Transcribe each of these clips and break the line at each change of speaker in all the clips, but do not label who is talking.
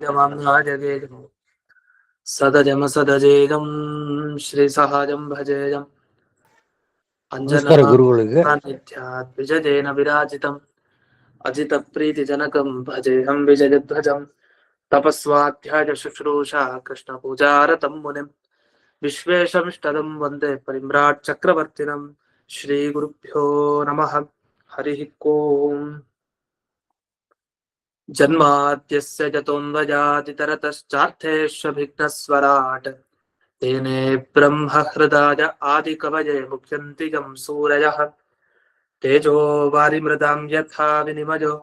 जगेदं सदजमसदजेदं श्रीसहाजं भजेयम्
ನಮಸ್ಕಾರ ಗುರುಗಳಿಗೆ.
अंजनाद्विजयेन विराजितम् अजितप्रीतिजनकं भजेऽहं विजयध्वजं तपस्वाध्याय शुश्रूषा कृष्णपूजारतं मुनिं विश्वेशमिष्टदं वन्दे परिम्राट् चक्रवर्तिनं श्रीगुरुभ्यो नमः। हरिः ओम्। जन्माद्यस्य जतोऽन्वयादितरतश्चार्थेष्वभिघ्नस्वराट् तेने ब्रह्म हृदाय आदिकवये मुह्यन्ति यं सूरयः तेजो वारिमृदां यथा विनिमयो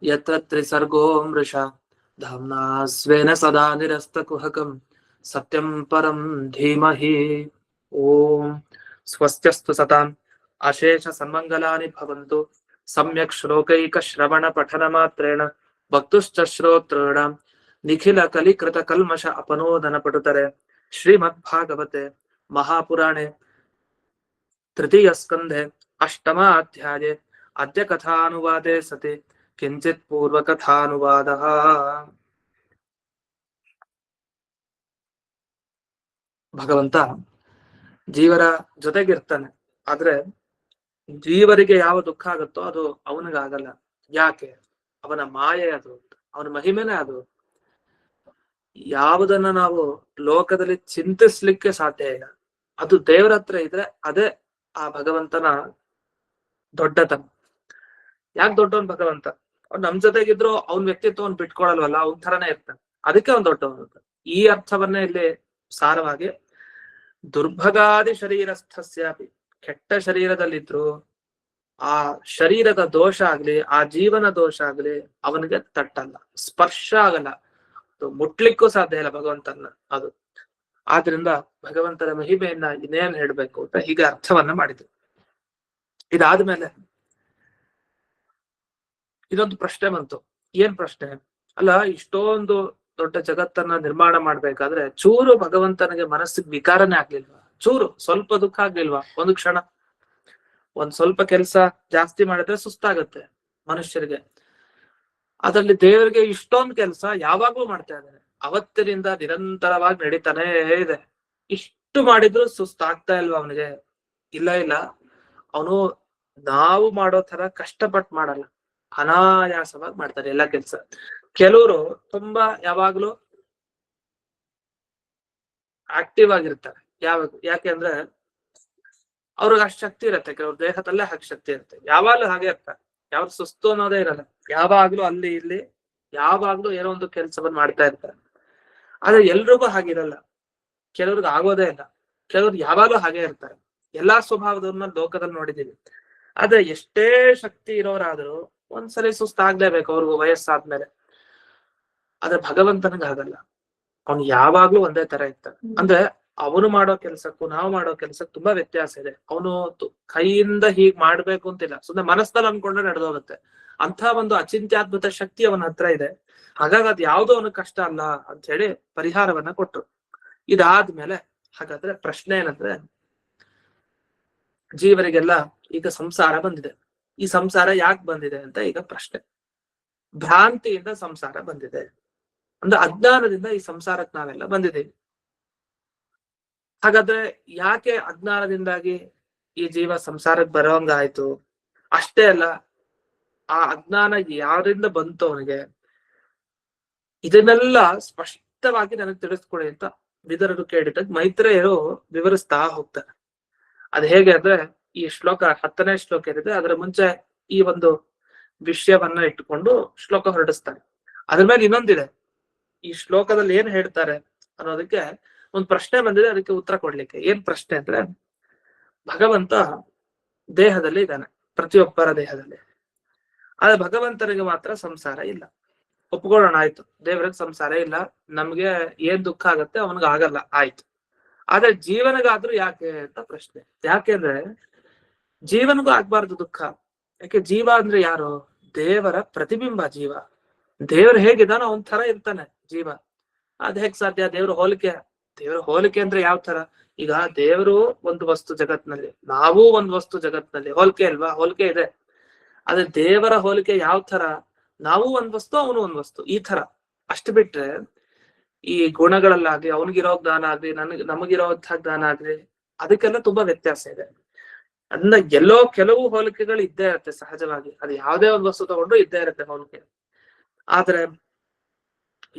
यत्र त्रिसर्गो मृषा धाम्ना स्वेन सदा निरस्तकुहकं सत्यं परं धीमहि। ॐ स्वस्त्यस्तु सताम् अशेष सन्मङ्गलानि भवन्तु। सम्यक् श्लोकैकश्रवणपठनमात्रेण वक्तुश्च श्रोतॄणां निखिलकलिकृतकल्मष अपनोदनपटुतरे श्रीमद्भागवते महापुराणे तृतीयस्कन्धे अष्टमाध्याये अद्य कथानुवादे सति किञ्चित् पूर्वकथानुवादः। ಭಗವಂತ ಜೀವರ ಜೊತೆಗಿರ್ತಾನೆ, ಆದ್ರೆ ಜೀವರಿಗೆ ಯಾವ ದುಃಖ ಆಗುತ್ತೋ ಅದು ಅವನಿಗಾಗಲ್ಲ. ಯಾಕೆ? ಅವನ ಮಾಯೆ ಅದು, ಅವನ ಮಹಿಮೆನೇ ಅದು. ಯಾವುದನ್ನ ನಾವು ಲೋಕದಲ್ಲಿ ಚಿಂತಿಸ್ಲಿಕ್ಕೆ ಸಾಧ್ಯ ಇಲ್ಲ, ಅದು ದೇವರ ಹತ್ರ ಇದ್ರೆ ಅದೇ ಆ ಭಗವಂತನ ದೊಡ್ಡತನ. ಯಾಕೆ ದೊಡ್ಡವನ್ ಭಗವಂತ? ಅವ್ನು ನಮ್ ಜೊತೆಗಿದ್ರು ಅವನ್ ವ್ಯಕ್ತಿತ್ವವನ್ನು ಬಿಟ್ಕೊಳಲ್ವಲ್ಲ, ಅವನ್ ಥರನೇ ಇರ್ತಾನೆ, ಅದಕ್ಕೆ ಅವ್ನು ದೊಡ್ಡವನು. ಈ ಅರ್ಥವನ್ನೇ ಇಲ್ಲಿ ಸಾರವಾಗಿ ದುರ್ಭಗಾದಿ ಶರೀರಸ್ಥಸ್ಯಾಪಿ, ಕೆಟ್ಟ ಶರೀರದಲ್ಲಿದ್ರು ಆ ಶರೀರದ ದೋಷ ಆಗ್ಲಿ, ಆ ಜೀವನ ದೋಷ ಆಗ್ಲಿ ಅವನಿಗೆ ತಟ್ಟಲ್ಲ, ಸ್ಪರ್ಶ ಆಗಲ್ಲ, ಮುಟ್ಲಿಕ್ಕೂ ಸಾಧ್ಯ ಇಲ್ಲ ಭಗವಂತನ ಅದು. ಆದ್ರಿಂದ ಭಗವಂತನ ಮಹಿಮೆಯನ್ನ ಇನ್ನೇನ್ ಹೇಳ್ಬೇಕು ಅಂತ ಹೀಗೆ ಅರ್ಥವನ್ನ ಮಾಡಿದ್ರು. ಇದಾದ್ಮೇಲೆ ಇದೊಂದು ಪ್ರಶ್ನೆ ಬಂತು. ಏನ್ ಪ್ರಶ್ನೆ? ಅಲ್ಲ, ಇಷ್ಟೊಂದು ದೊಡ್ಡ ಜಗತ್ತನ್ನ ನಿರ್ಮಾಣ ಮಾಡ್ಬೇಕಾದ್ರೆ ಚೂರು ಭಗವಂತನಿಗೆ ಮನಸ್ಸಿಗೆ ವಿಕಾರನೇ ಆಗ್ಲಿಲ್ವಾ? ಚೂರು ಸ್ವಲ್ಪ ದುಃಖ ಆಗ್ಲಿಲ್ವಾ? ಒಂದು ಕ್ಷಣ ಒಂದ್ ಸ್ವಲ್ಪ ಕೆಲಸ ಜಾಸ್ತಿ ಮಾಡಿದ್ರೆ ಸುಸ್ತಾಗತ್ತೆ ಮನುಷ್ಯರಿಗೆ. ಅದ್ರಲ್ಲಿ ದೇವರಿಗೆ ಇಷ್ಟೊಂದು ಕೆಲಸ ಯಾವಾಗ್ಲೂ ಮಾಡ್ತಾ ಇದ್ದಾನೆ, ಅವತ್ತಿನಿಂದ ನಿರಂತರವಾಗಿ ನಡೀತಾನೆ ಇದೆ. ಇಷ್ಟು ಮಾಡಿದ್ರು ಸುಸ್ತಾಗ್ತಾ ಇಲ್ವಾ ಅವನಿಗೆ? ಇಲ್ಲ ಇಲ್ಲ, ಅವನು ನಾವು ಮಾಡೋ ತರ ಕಷ್ಟಪಟ್ಟು ಮಾಡಲ್ಲ, ಅನಾಯಾಸವಾಗಿ ಮಾಡ್ತಾರೆ ಎಲ್ಲಾ ಕೆಲ್ಸ. ಕೆಲವರು ತುಂಬಾ ಯಾವಾಗ್ಲೂ ಆಕ್ಟಿವ್ ಆಗಿರ್ತಾರೆ. ಯಾಕೆಂದ್ರೆ ಅವ್ರಿಗೆ ಅಷ್ಟು ಶಕ್ತಿ ಇರತ್ತೆ, ಕೆಲವ್ರ ದೇಹದಲ್ಲೇ ಹಾಗೆ ಶಕ್ತಿ ಇರುತ್ತೆ, ಯಾವಾಗ್ಲೂ ಹಾಗೆ ಇರ್ತಾರೆ. ಯಾವ್ದು ಸುಸ್ತು ಅನ್ನೋದೇ ಇರಲ್ಲ, ಯಾವಾಗ್ಲೂ ಅಲ್ಲಿ ಇಲ್ಲಿ ಯಾವಾಗ್ಲೂ ಏನೋ ಒಂದು ಕೆಲ್ಸವನ್ನ ಮಾಡ್ತಾ ಇರ್ತಾರೆ. ಆದ್ರೆ ಎಲ್ರಿಗೂ ಹಾಗಿರಲ್ಲ, ಕೆಲವ್ರಿಗೆ ಆಗೋದೇ ಇಲ್ಲ, ಕೆಲವ್ರು ಯಾವಾಗ್ಲೂ ಹಾಗೆ ಇರ್ತಾರೆ. ಎಲ್ಲಾ ಸ್ವಭಾವದವ್ರನ್ನ ಲೋಕದಲ್ಲಿ ನೋಡಿದೀವಿ. ಆದ್ರೆ ಎಷ್ಟೇ ಶಕ್ತಿ ಇರೋರಾದ್ರೂ ಒಂದ್ಸರಿ ಸುಸ್ತಾಗ್ಲೇಬೇಕು ಅವ್ರಿಗೂ ವಯಸ್ಸಾದ್ಮೇಲೆ. ಆದ್ರೆ ಭಗವಂತನಿಗೆ ಆಗಲ್ಲ, ಅವ್ನು ಯಾವಾಗ್ಲೂ ಒಂದೇ ತರ ಇರ್ತಾನೆ. ಅಂದ್ರೆ ಅವನು ಮಾಡೋ ಕೆಲ್ಸಕ್ಕೂ ನಾವು ಮಾಡೋ ಕೆಲ್ಸಕ್ಕೆ ತುಂಬಾ ವ್ಯತ್ಯಾಸ ಇದೆ. ಅವನು ಕೈಯಿಂದ ಹೀಗ್ ಮಾಡ್ಬೇಕು ಅಂತಿಲ್ಲ, ಸುಮ್ಮನೆ ಮನಸ್ಸಲ್ಲಿ ಅನ್ಕೊಂಡ್ರೆ ನಡೆದೋಗುತ್ತೆ. ಅಂತ ಒಂದು ಅಚಿಂತ್ಯದ್ಭುತ ಶಕ್ತಿ ಅವನ ಹತ್ರ ಇದೆ. ಹಾಗಾಗಿ ಅದ್ ಯಾವ್ದು ಅವನಿಗೆ ಕಷ್ಟ ಅಲ್ಲ ಅಂತ ಹೇಳಿ ಪರಿಹಾರವನ್ನ ಕೊಟ್ರು. ಇದಾದ್ಮೇಲೆ ಹಾಗಾದ್ರೆ ಪ್ರಶ್ನೆ ಏನಂದ್ರೆ, ಜೀವರಿಗೆಲ್ಲ ಈಗ ಸಂಸಾರ ಬಂದಿದೆ. ಈ ಸಂಸಾರ ಯಾಕೆ ಬಂದಿದೆ ಅಂತ ಈಗ ಪ್ರಶ್ನೆ. ಭ್ರಾಂತಿಯಿಂದ ಸಂಸಾರ ಬಂದಿದೆ, ಅಂದ್ರೆ ಅಜ್ಞಾನದಿಂದ ಈ ಸಂಸಾರಕ್ಕೆ ನಾವೆಲ್ಲ ಬಂದಿದ್ದೀವಿ. ಹಾಗಾದ್ರೆ ಯಾಕೆ ಅಜ್ಞಾನದಿಂದಾಗಿ ಈ ಜೀವ ಸಂಸಾರಕ್ಕೆ ಬರೋಂಗಾಯ್ತು? ಅಷ್ಟೇ ಅಲ್ಲ, ಆ ಅಜ್ಞಾನ ಯಾರಿಂದ ಬಂತು ಅವನಿಗೆ, ಇದನ್ನೆಲ್ಲ ಸ್ಪಷ್ಟವಾಗಿ ನನಗೆ ತಿಳಿಸ್ಕೊಡಿ ಅಂತ ವಿದುರರು ಕೇಳಿದಾಗ ಮೈತ್ರೇಯರು ವಿವರಿಸ್ತಾ ಹೋಗ್ತಾರೆ. ಅದ್ ಹೇಗೆ ಅಂದ್ರೆ, ಈ ಶ್ಲೋಕ 10ನೇ ಶ್ಲೋಕ ಏನಿದೆ ಅದರ ಮುಂಚೆ ಈ ಒಂದು ವಿಷಯವನ್ನ ಇಟ್ಟುಕೊಂಡು ಶ್ಲೋಕ ಹೊರಡಿಸ್ತಾರೆ. ಅದ್ರ ಮೇಲೆ ಇನ್ನೊಂದಿದೆ, ಈ ಶ್ಲೋಕದಲ್ಲಿ ಏನ್ ಹೇಳ್ತಾರೆ ಅನ್ನೋದಕ್ಕೆ ಒಂದು ಪ್ರಶ್ನೆ ಬಂದಿದೆ, ಅದಕ್ಕೆ ಉತ್ತರ ಕೊಡ್ಲಿಕ್ಕೆ. ಏನ್ ಪ್ರಶ್ನೆ ಅಂದ್ರೆ, ಭಗವಂತ ದೇಹದಲ್ಲಿ ಇದ್ದಾನೆ, ಪ್ರತಿಯೊಬ್ಬರ ದೇಹದಲ್ಲಿ. ಆದ್ರೆ ಭಗವಂತನಿಗೆ ಮಾತ್ರ ಸಂಸಾರ ಇಲ್ಲ. ಒಪ್ಕೊಳ್ಳೋಣ, ಆಯ್ತು, ದೇವರಿಗೆ ಸಂಸಾರ ಇಲ್ಲ, ನಮ್ಗೆ ಏನ್ ದುಃಖ ಆಗತ್ತೆ ಅವನಿಗೆ ಆಗಲ್ಲ, ಆಯ್ತು. ಆದ್ರೆ ಜೀವನಿಗಾದ್ರೂ ಯಾಕೆ ಅಂತ ಪ್ರಶ್ನೆ. ಯಾಕೆಂದ್ರೆ ಜೀವನಿಗೂ ಆಗ್ಬಾರ್ದು ದುಃಖ. ಯಾಕೆ? ಜೀವ ಅಂದ್ರೆ ಯಾರು? ದೇವರ ಪ್ರತಿಬಿಂಬ ಜೀವ. ದೇವರು ಹೇಗಿದ್ದಾನೋ ಅವನ್ ತರ ಇರ್ತಾನೆ ಜೀವ. ಅದ್ ಹೇಗ್ ಸಾಧ್ಯ? ದೇವ್ರ ಹೋಲಿಕೆ ಅಂದ್ರೆ ಯಾವ ತರ? ಈಗ ದೇವರು ಒಂದು ವಸ್ತು ಜಗತ್ನಲ್ಲಿ, ನಾವೂ ಒಂದು ವಸ್ತು ಜಗತ್ನಲ್ಲಿ, ಹೋಲಿಕೆ ಅಲ್ವಾ? ಹೋಲಿಕೆ ಇದೆ. ಆದ್ರೆ ದೇವರ ಹೋಲಿಕೆ ಯಾವ ತರ? ನಾವು ಒಂದ್ ವಸ್ತು, ಅವನು ಒಂದ್ ವಸ್ತು, ಈ ತರ. ಅಷ್ಟು ಬಿಟ್ರೆ ಈ ಗುಣಗಳಲ್ಲಾಗ್ಲಿ, ಅವನಿಗಿರೋ ಜ್ಞಾನ ಆಗ್ಲಿ, ನಮಗಿರೋಂತಹ ಜ್ಞಾನ ಆಗ್ಲಿ, ಅದಕ್ಕೆಲ್ಲ ತುಂಬಾ ವ್ಯತ್ಯಾಸ ಇದೆ. ಅದನ್ನ ಎಲ್ಲೋ ಕೆಲವು ಹೋಲಿಕೆಗಳು ಇದ್ದೇ ಇರುತ್ತೆ ಸಹಜವಾಗಿ. ಅದು ಯಾವುದೇ ಒಂದು ವಸ್ತು ತಗೊಂಡ್ರು ಇದ್ದೇ ಇರುತ್ತೆ ಹೋಲಿಕೆ. ಆದ್ರೆ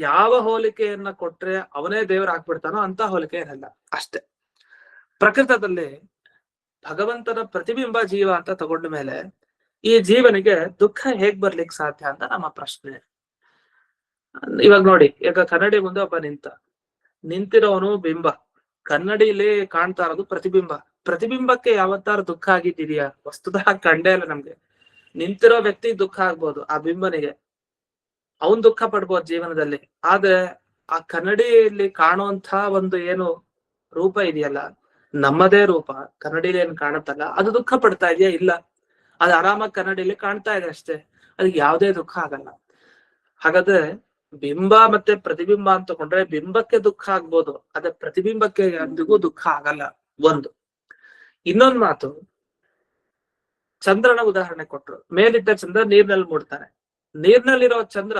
ಯಾವ ಹೋಲಿಕೆಯನ್ನ ಕೊಟ್ರೆ ಅವನೇ ದೇವ್ರ ಆಗ್ಬಿಡ್ತಾನೋ ಅಂತ ಹೋಲಿಕೆ ಇರಲ್ಲ ಅಷ್ಟೇ. ಪ್ರಕೃತದಲ್ಲಿ ಭಗವಂತನ ಪ್ರತಿಬಿಂಬ ಜೀವ ಅಂತ ತಗೊಂಡ ಮೇಲೆ ಈ ಜೀವನಿಗೆ ದುಃಖ ಹೇಗ್ ಬರ್ಲಿಕ್ಕೆ ಸಾಧ್ಯ ಅಂತ ನಮ್ಮ ಪ್ರಶ್ನೆ. ಇವಾಗ ನೋಡಿ, ಈಗ ಕನ್ನಡಿ ಮುಂದೆ ಒಬ್ಬ ನಿಂತಿರೋನು ಬಿಂಬ, ಕನ್ನಡಿಲಿ ಕಾಣ್ತಾ ಇರೋದು ಪ್ರತಿಬಿಂಬ. ಪ್ರತಿಬಿಂಬಕ್ಕೆ ಯಾವತ್ತಾರು ದುಃಖ ಆಗಿದ್ದಿದ್ಯಾ? ವಸ್ತುತಃ ಕಂಡೇ ಇಲ್ಲ ನಮ್ಗೆ. ನಿಂತಿರೋ ವ್ಯಕ್ತಿ ದುಃಖ ಆಗ್ಬೋದು, ಆ ಬಿಂಬನಿಗೆ ಅವನ್ ದುಃಖ ಪಡ್ಬೋದು ಜೀವನದಲ್ಲಿ. ಆದ್ರೆ ಆ ಕನ್ನಡಿಯಲ್ಲಿ ಕಾಣುವಂತ ಒಂದು ಏನು ರೂಪ ಇದೆಯಲ್ಲ, ನಮ್ಮದೇ ರೂಪ ಕನ್ನಡಿಲಿ ಏನ್ ಕಾಣುತ್ತಲ್ಲ, ಅದು ದುಃಖ ಪಡ್ತಾ ಇದೆಯಾ? ಇಲ್ಲ. ಅದು ಆರಾಮಾಗಿ ಕನ್ನಡಿಲಿ ಕಾಣ್ತಾ ಇದೆ ಅಷ್ಟೇ, ಅದಕ್ಕೆ ಯಾವುದೇ ದುಃಖ ಆಗಲ್ಲ. ಹಾಗಾದ್ರೆ ಬಿಂಬ ಮತ್ತೆ ಪ್ರತಿಬಿಂಬ ಅಂತ ತಗೊಂಡ್ರೆ ಬಿಂಬಕ್ಕೆ ದುಃಖ ಆಗ್ಬೋದು, ಅದೇ ಪ್ರತಿಬಿಂಬಕ್ಕೆ ಎಂದಿಗೂ ದುಃಖ ಆಗಲ್ಲ. ಒಂದು. ಇನ್ನೊಂದು ಮಾತು, ಚಂದ್ರನ ಉದಾಹರಣೆ ಕೊಟ್ರು. ಮೇಲಿದ್ದ ಚಂದ್ರ ನೀರ್ನಲ್ಲಿ ಮೂಡ್ತಾನೆ, ನೀರ್ನಲ್ಲಿರೋ ಚಂದ್ರ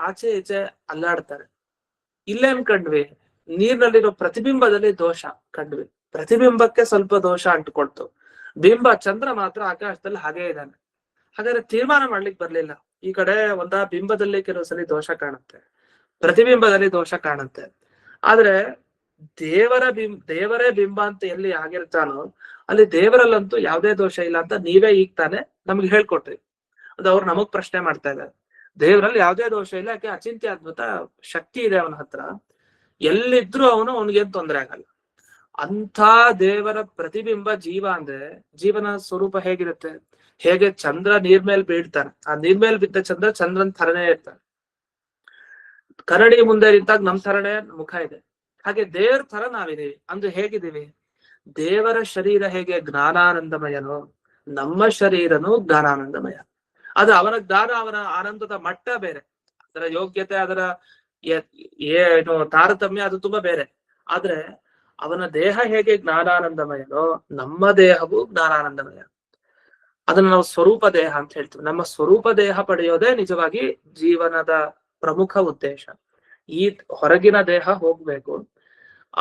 ಆಚೆ ಈಚೆ ಅಲ್ಲಾಡ್ತಾರೆ. ಇಲ್ಲೇನ್ ಕಂಡ್ವಿ? ನೀರ್ನಲ್ಲಿರೋ ಪ್ರತಿಬಿಂಬದಲ್ಲಿ ದೋಷ ಕಂಡ್ವಿ. ಪ್ರತಿಬಿಂಬಕ್ಕೆ ಸ್ವಲ್ಪ ದೋಷ ಅಂಟ್ಕೊಳ್ತು, ಬಿಂಬ ಚಂದ್ರ ಮಾತ್ರ ಆಕಾಶದಲ್ಲಿ ಹಾಗೇ ಇದ್ದಾನೆ. ಹಾಗಾದ್ರೆ ತೀರ್ಮಾನ ಮಾಡ್ಲಿಕ್ಕೆ ಬರ್ಲಿಲ್ಲ. ಈ ಕಡೆ ಒಂದ ಬಿಂಬದಲ್ಲಿ ಕೆಲವು ಸಲ ದೋಷ ಕಾಣುತ್ತೆ, ಪ್ರತಿಬಿಂಬದಲ್ಲಿ ದೋಷ ಕಾಣುತ್ತೆ. ಆದ್ರೆ ದೇವರೇ ಬಿಂಬ ಅಂತ ಎಲ್ಲಿ ಆಗಿರ್ತಾನೋ ಅಲ್ಲಿ ದೇವರಲ್ಲಂತೂ ಯಾವುದೇ ದೋಷ ಇಲ್ಲ ಅಂತ ನೀವೇ ಈಗ ತಾನೆ ನಮ್ಗೆ ಹೇಳ್ಕೊಟ್ರಿ. ಅದು ಅವ್ರು ನಮಗ್ ಪ್ರಶ್ನೆ ಮಾಡ್ತಾ ಇದ್ದಾರೆ. ದೇವರಲ್ಲಿ ಯಾವುದೇ ದೋಷ ಇಲ್ಲ, ಯಾಕೆ ಅಚಿಂತ್ಯ ಅದ್ಭುತ ಶಕ್ತಿ ಇದೆ ಅವನ ಹತ್ರ, ಎಲ್ಲಿದ್ರು ಅವನಿಗೇನ್ ತೊಂದರೆ ಆಗಲ್ಲ. ಅಂಥ ದೇವರ ಪ್ರತಿಬಿಂಬ ಜೀವ ಅಂದ್ರೆ ಜೀವನ ಸ್ವರೂಪ ಹೇಗಿರುತ್ತೆ? ಹೇಗೆ ಚಂದ್ರ ನೀರ್ ಮೇಲೆ ಬೀಳ್ತಾನೆ, ಆ ನೀರ್ ಮೇಲೆ ಬಿದ್ದ ಚಂದ್ರನ್ ಥರನೇ ಇರ್ತಾನೆ. ಕನ್ನಡಿ ಮುಂದೆ ನಿಂತಾಗ ನಮ್ ಥರನೇ ಮುಖ ಇದೆ. ಹಾಗೆ ದೇವ್ರ ತರ ನಾವಿದೀವಿ. ಅಂದ್ರೆ ಹೇಗಿದ್ದೀವಿ? ದೇವರ ಶರೀರ ಹೇಗೆ ಜ್ಞಾನಾನಂದಮಯನೋ, ನಮ್ಮ ಶರೀರನು ಜ್ಞಾನಾನಂದಮಯ. ಅದು ಅವನ ಜ್ಞಾನ, ಅವನ ಆನಂದದ ಮಟ್ಟ ಬೇರೆ, ಅದರ ಯೋಗ್ಯತೆ, ಅದರ ಏನು ತಾರತಮ್ಯ ಅದು ತುಂಬಾ ಬೇರೆ. ಆದ್ರೆ ಅವನ ದೇಹ ಹೇಗೆ ಜ್ಞಾನಾನಂದಮಯನೋ ನಮ್ಮ ದೇಹವು ಜ್ಞಾನಾನಂದಮಯ. ಅದನ್ನ ನಾವು ಸ್ವರೂಪ ದೇಹ ಅಂತ ಹೇಳ್ತೀವಿ. ನಮ್ಮ ಸ್ವರೂಪ ದೇಹ ಪಡೆಯೋದೇ ನಿಜವಾಗಿ ಜೀವನದ ಪ್ರಮುಖ ಉದ್ದೇಶ. ಈ ಹೊರಗಿನ ದೇಹ ಹೋಗ್ಬೇಕು,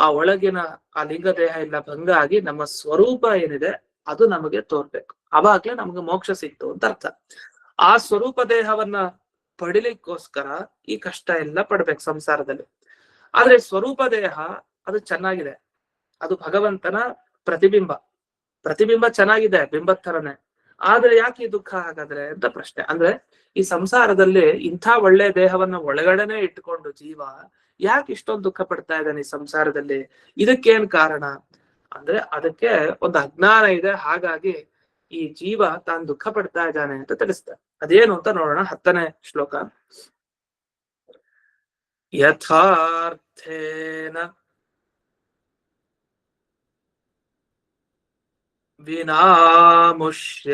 ಆ ಒಳಗಿನ ಆ ಲಿಂಗ ದೇಹ ಇಲ್ಲ ಭಂಗ ಆಗಿ ನಮ್ಮ ಸ್ವರೂಪ ಏನಿದೆ ಅದು ನಮಗೆ ತೋರ್ಬೇಕು. ಅವಾಗ್ಲೇ ನಮ್ಗೆ ಮೋಕ್ಷ ಸಿಕ್ತು ಅಂತ ಅರ್ಥ. ಆ ಸ್ವರೂಪ ದೇಹವನ್ನ ಪಡಿಲಿಕ್ಕೋಸ್ಕರ ಈ ಕಷ್ಟ ಎಲ್ಲ ಪಡ್ಬೇಕು ಸಂಸಾರದಲ್ಲಿ. ಆದ್ರೆ ಸ್ವರೂಪ ದೇಹ ಅದು ಚೆನ್ನಾಗಿದೆ, ಅದು ಭಗವಂತನ ಪ್ರತಿಬಿಂಬ ಚೆನ್ನಾಗಿದೆ, ಬಿಂಬದ ಥರನೇ. ಆದ್ರೆ ಯಾಕೆ ಈ ದುಃಖ ಹಾಗಾದ್ರೆ ಅಂತ ಪ್ರಶ್ನೆ. ಅಂದ್ರೆ ಈ ಸಂಸಾರದಲ್ಲಿ ಇಂಥ ಒಳ್ಳೆ ದೇಹವನ್ನ ಒಳಗಡೆನೆ ಇಟ್ಕೊಂಡು ಜೀವ ಯಾಕೆ ಇಷ್ಟೊಂದು ದುಃಖ ಪಡ್ತಾ ಇದ್ದಾನೆ ಈ ಸಂಸಾರದಲ್ಲಿ? ಇದಕ್ಕೇನ್ ಕಾರಣ ಅಂದ್ರೆ ಅದಕ್ಕೆ ಒಂದು ಅಜ್ಞಾನ ಇದೆ. ಹಾಗಾಗಿ ಈ ಜೀವ ತಾನು ದುಃಖ ಪಡ್ತಾ ಇದ್ದಾನೆ ಅಂತ ತಿಳಿಸ್ತಾರೆ. ಅದೇನು ಅಂತ ನೋಡೋಣ. 10ನೇ ಶ್ಲೋಕ. ಯಥಾರ್ಥೇನ ವಿನಾಮುಷ್ಯ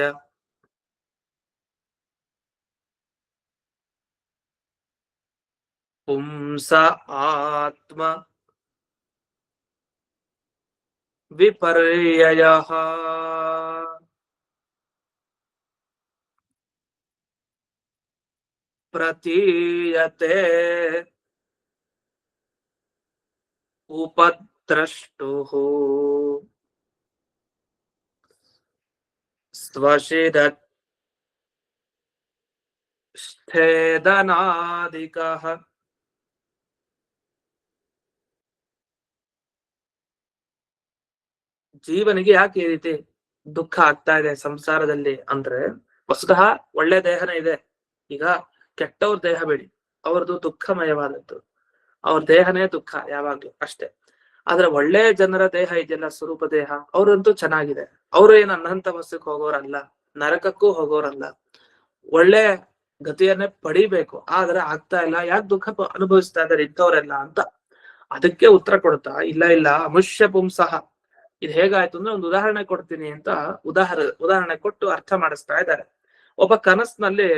ಪುಂಸ ಆತ್ಮ ವಿಪರ್ಯಯಃ ಪ್ರತೀಯತೆ ಉಪದ್ರಷ್ಟುಃ ಸ್ವಶಿರತ್ ಸ್ಥೇದನಾದಿಕಃ. ಜೀವನಿಗೆ ಯಾಕೆ ಈ ರೀತಿ ದುಃಖ ಆಗ್ತಾ ಇದೆ ಸಂಸಾರದಲ್ಲಿ ಅಂದ್ರೆ, ವಸ್ತುತಃ ಒಳ್ಳೆ ದೇಹನೇ ಇದೆ. ಈಗ ಕೆಟ್ಟವ್ರ ದೇಹ ಬೇಡಿ, ಅವ್ರದ್ದು ದುಃಖಮಯವಾದದ್ದು, ಅವ್ರ ದೇಹನೇ ದುಃಖ ಯಾವಾಗ್ಲೂ ಅಷ್ಟೇ. ಆದ್ರೆ ಒಳ್ಳೆ ಜನರ ದೇಹ ಇದೆಯಲ್ಲ, ಸ್ವರೂಪ ದೇಹ, ಅವ್ರಂತೂ ಚೆನ್ನಾಗಿದೆ. ಅವ್ರು ಏನ್ ಅನ್ನಂತ ವಸ್ತುಕ್ ಹೋಗೋರಲ್ಲ, ನರಕಕ್ಕೂ ಹೋಗೋರಲ್ಲ, ಒಳ್ಳೆ ಗತಿಯನ್ನೇ ಪಡಿಬೇಕು. ಆದ್ರೆ ಆಗ್ತಾ ಇಲ್ಲ. ಯಾಕೆ ದುಃಖ ಅನುಭವಿಸ್ತಾ ಇದಾರೆ ಇಂಥವ್ರೆಲ್ಲ ಅಂತ ಅದಕ್ಕೆ ಉತ್ತರ ಕೊಡ್ತಾ, ಇಲ್ಲ ಅಮುಷ್ಯ ಪುಂಸಃ. ಇದು ಹೇಗಾಯ್ತು ಅಂದ್ರೆ ಒಂದು ಉದಾಹರಣೆ ಕೊಡ್ತೀನಿ ಅಂತ ಉದಾಹರಣೆ ಕೊಟ್ಟು ಅರ್ಥ ಮಾಡಿಸ್ತಾ ಇದ್ದಾರೆ. ಒಬ್ಬ ಕನಸಿನಲ್ಲಿ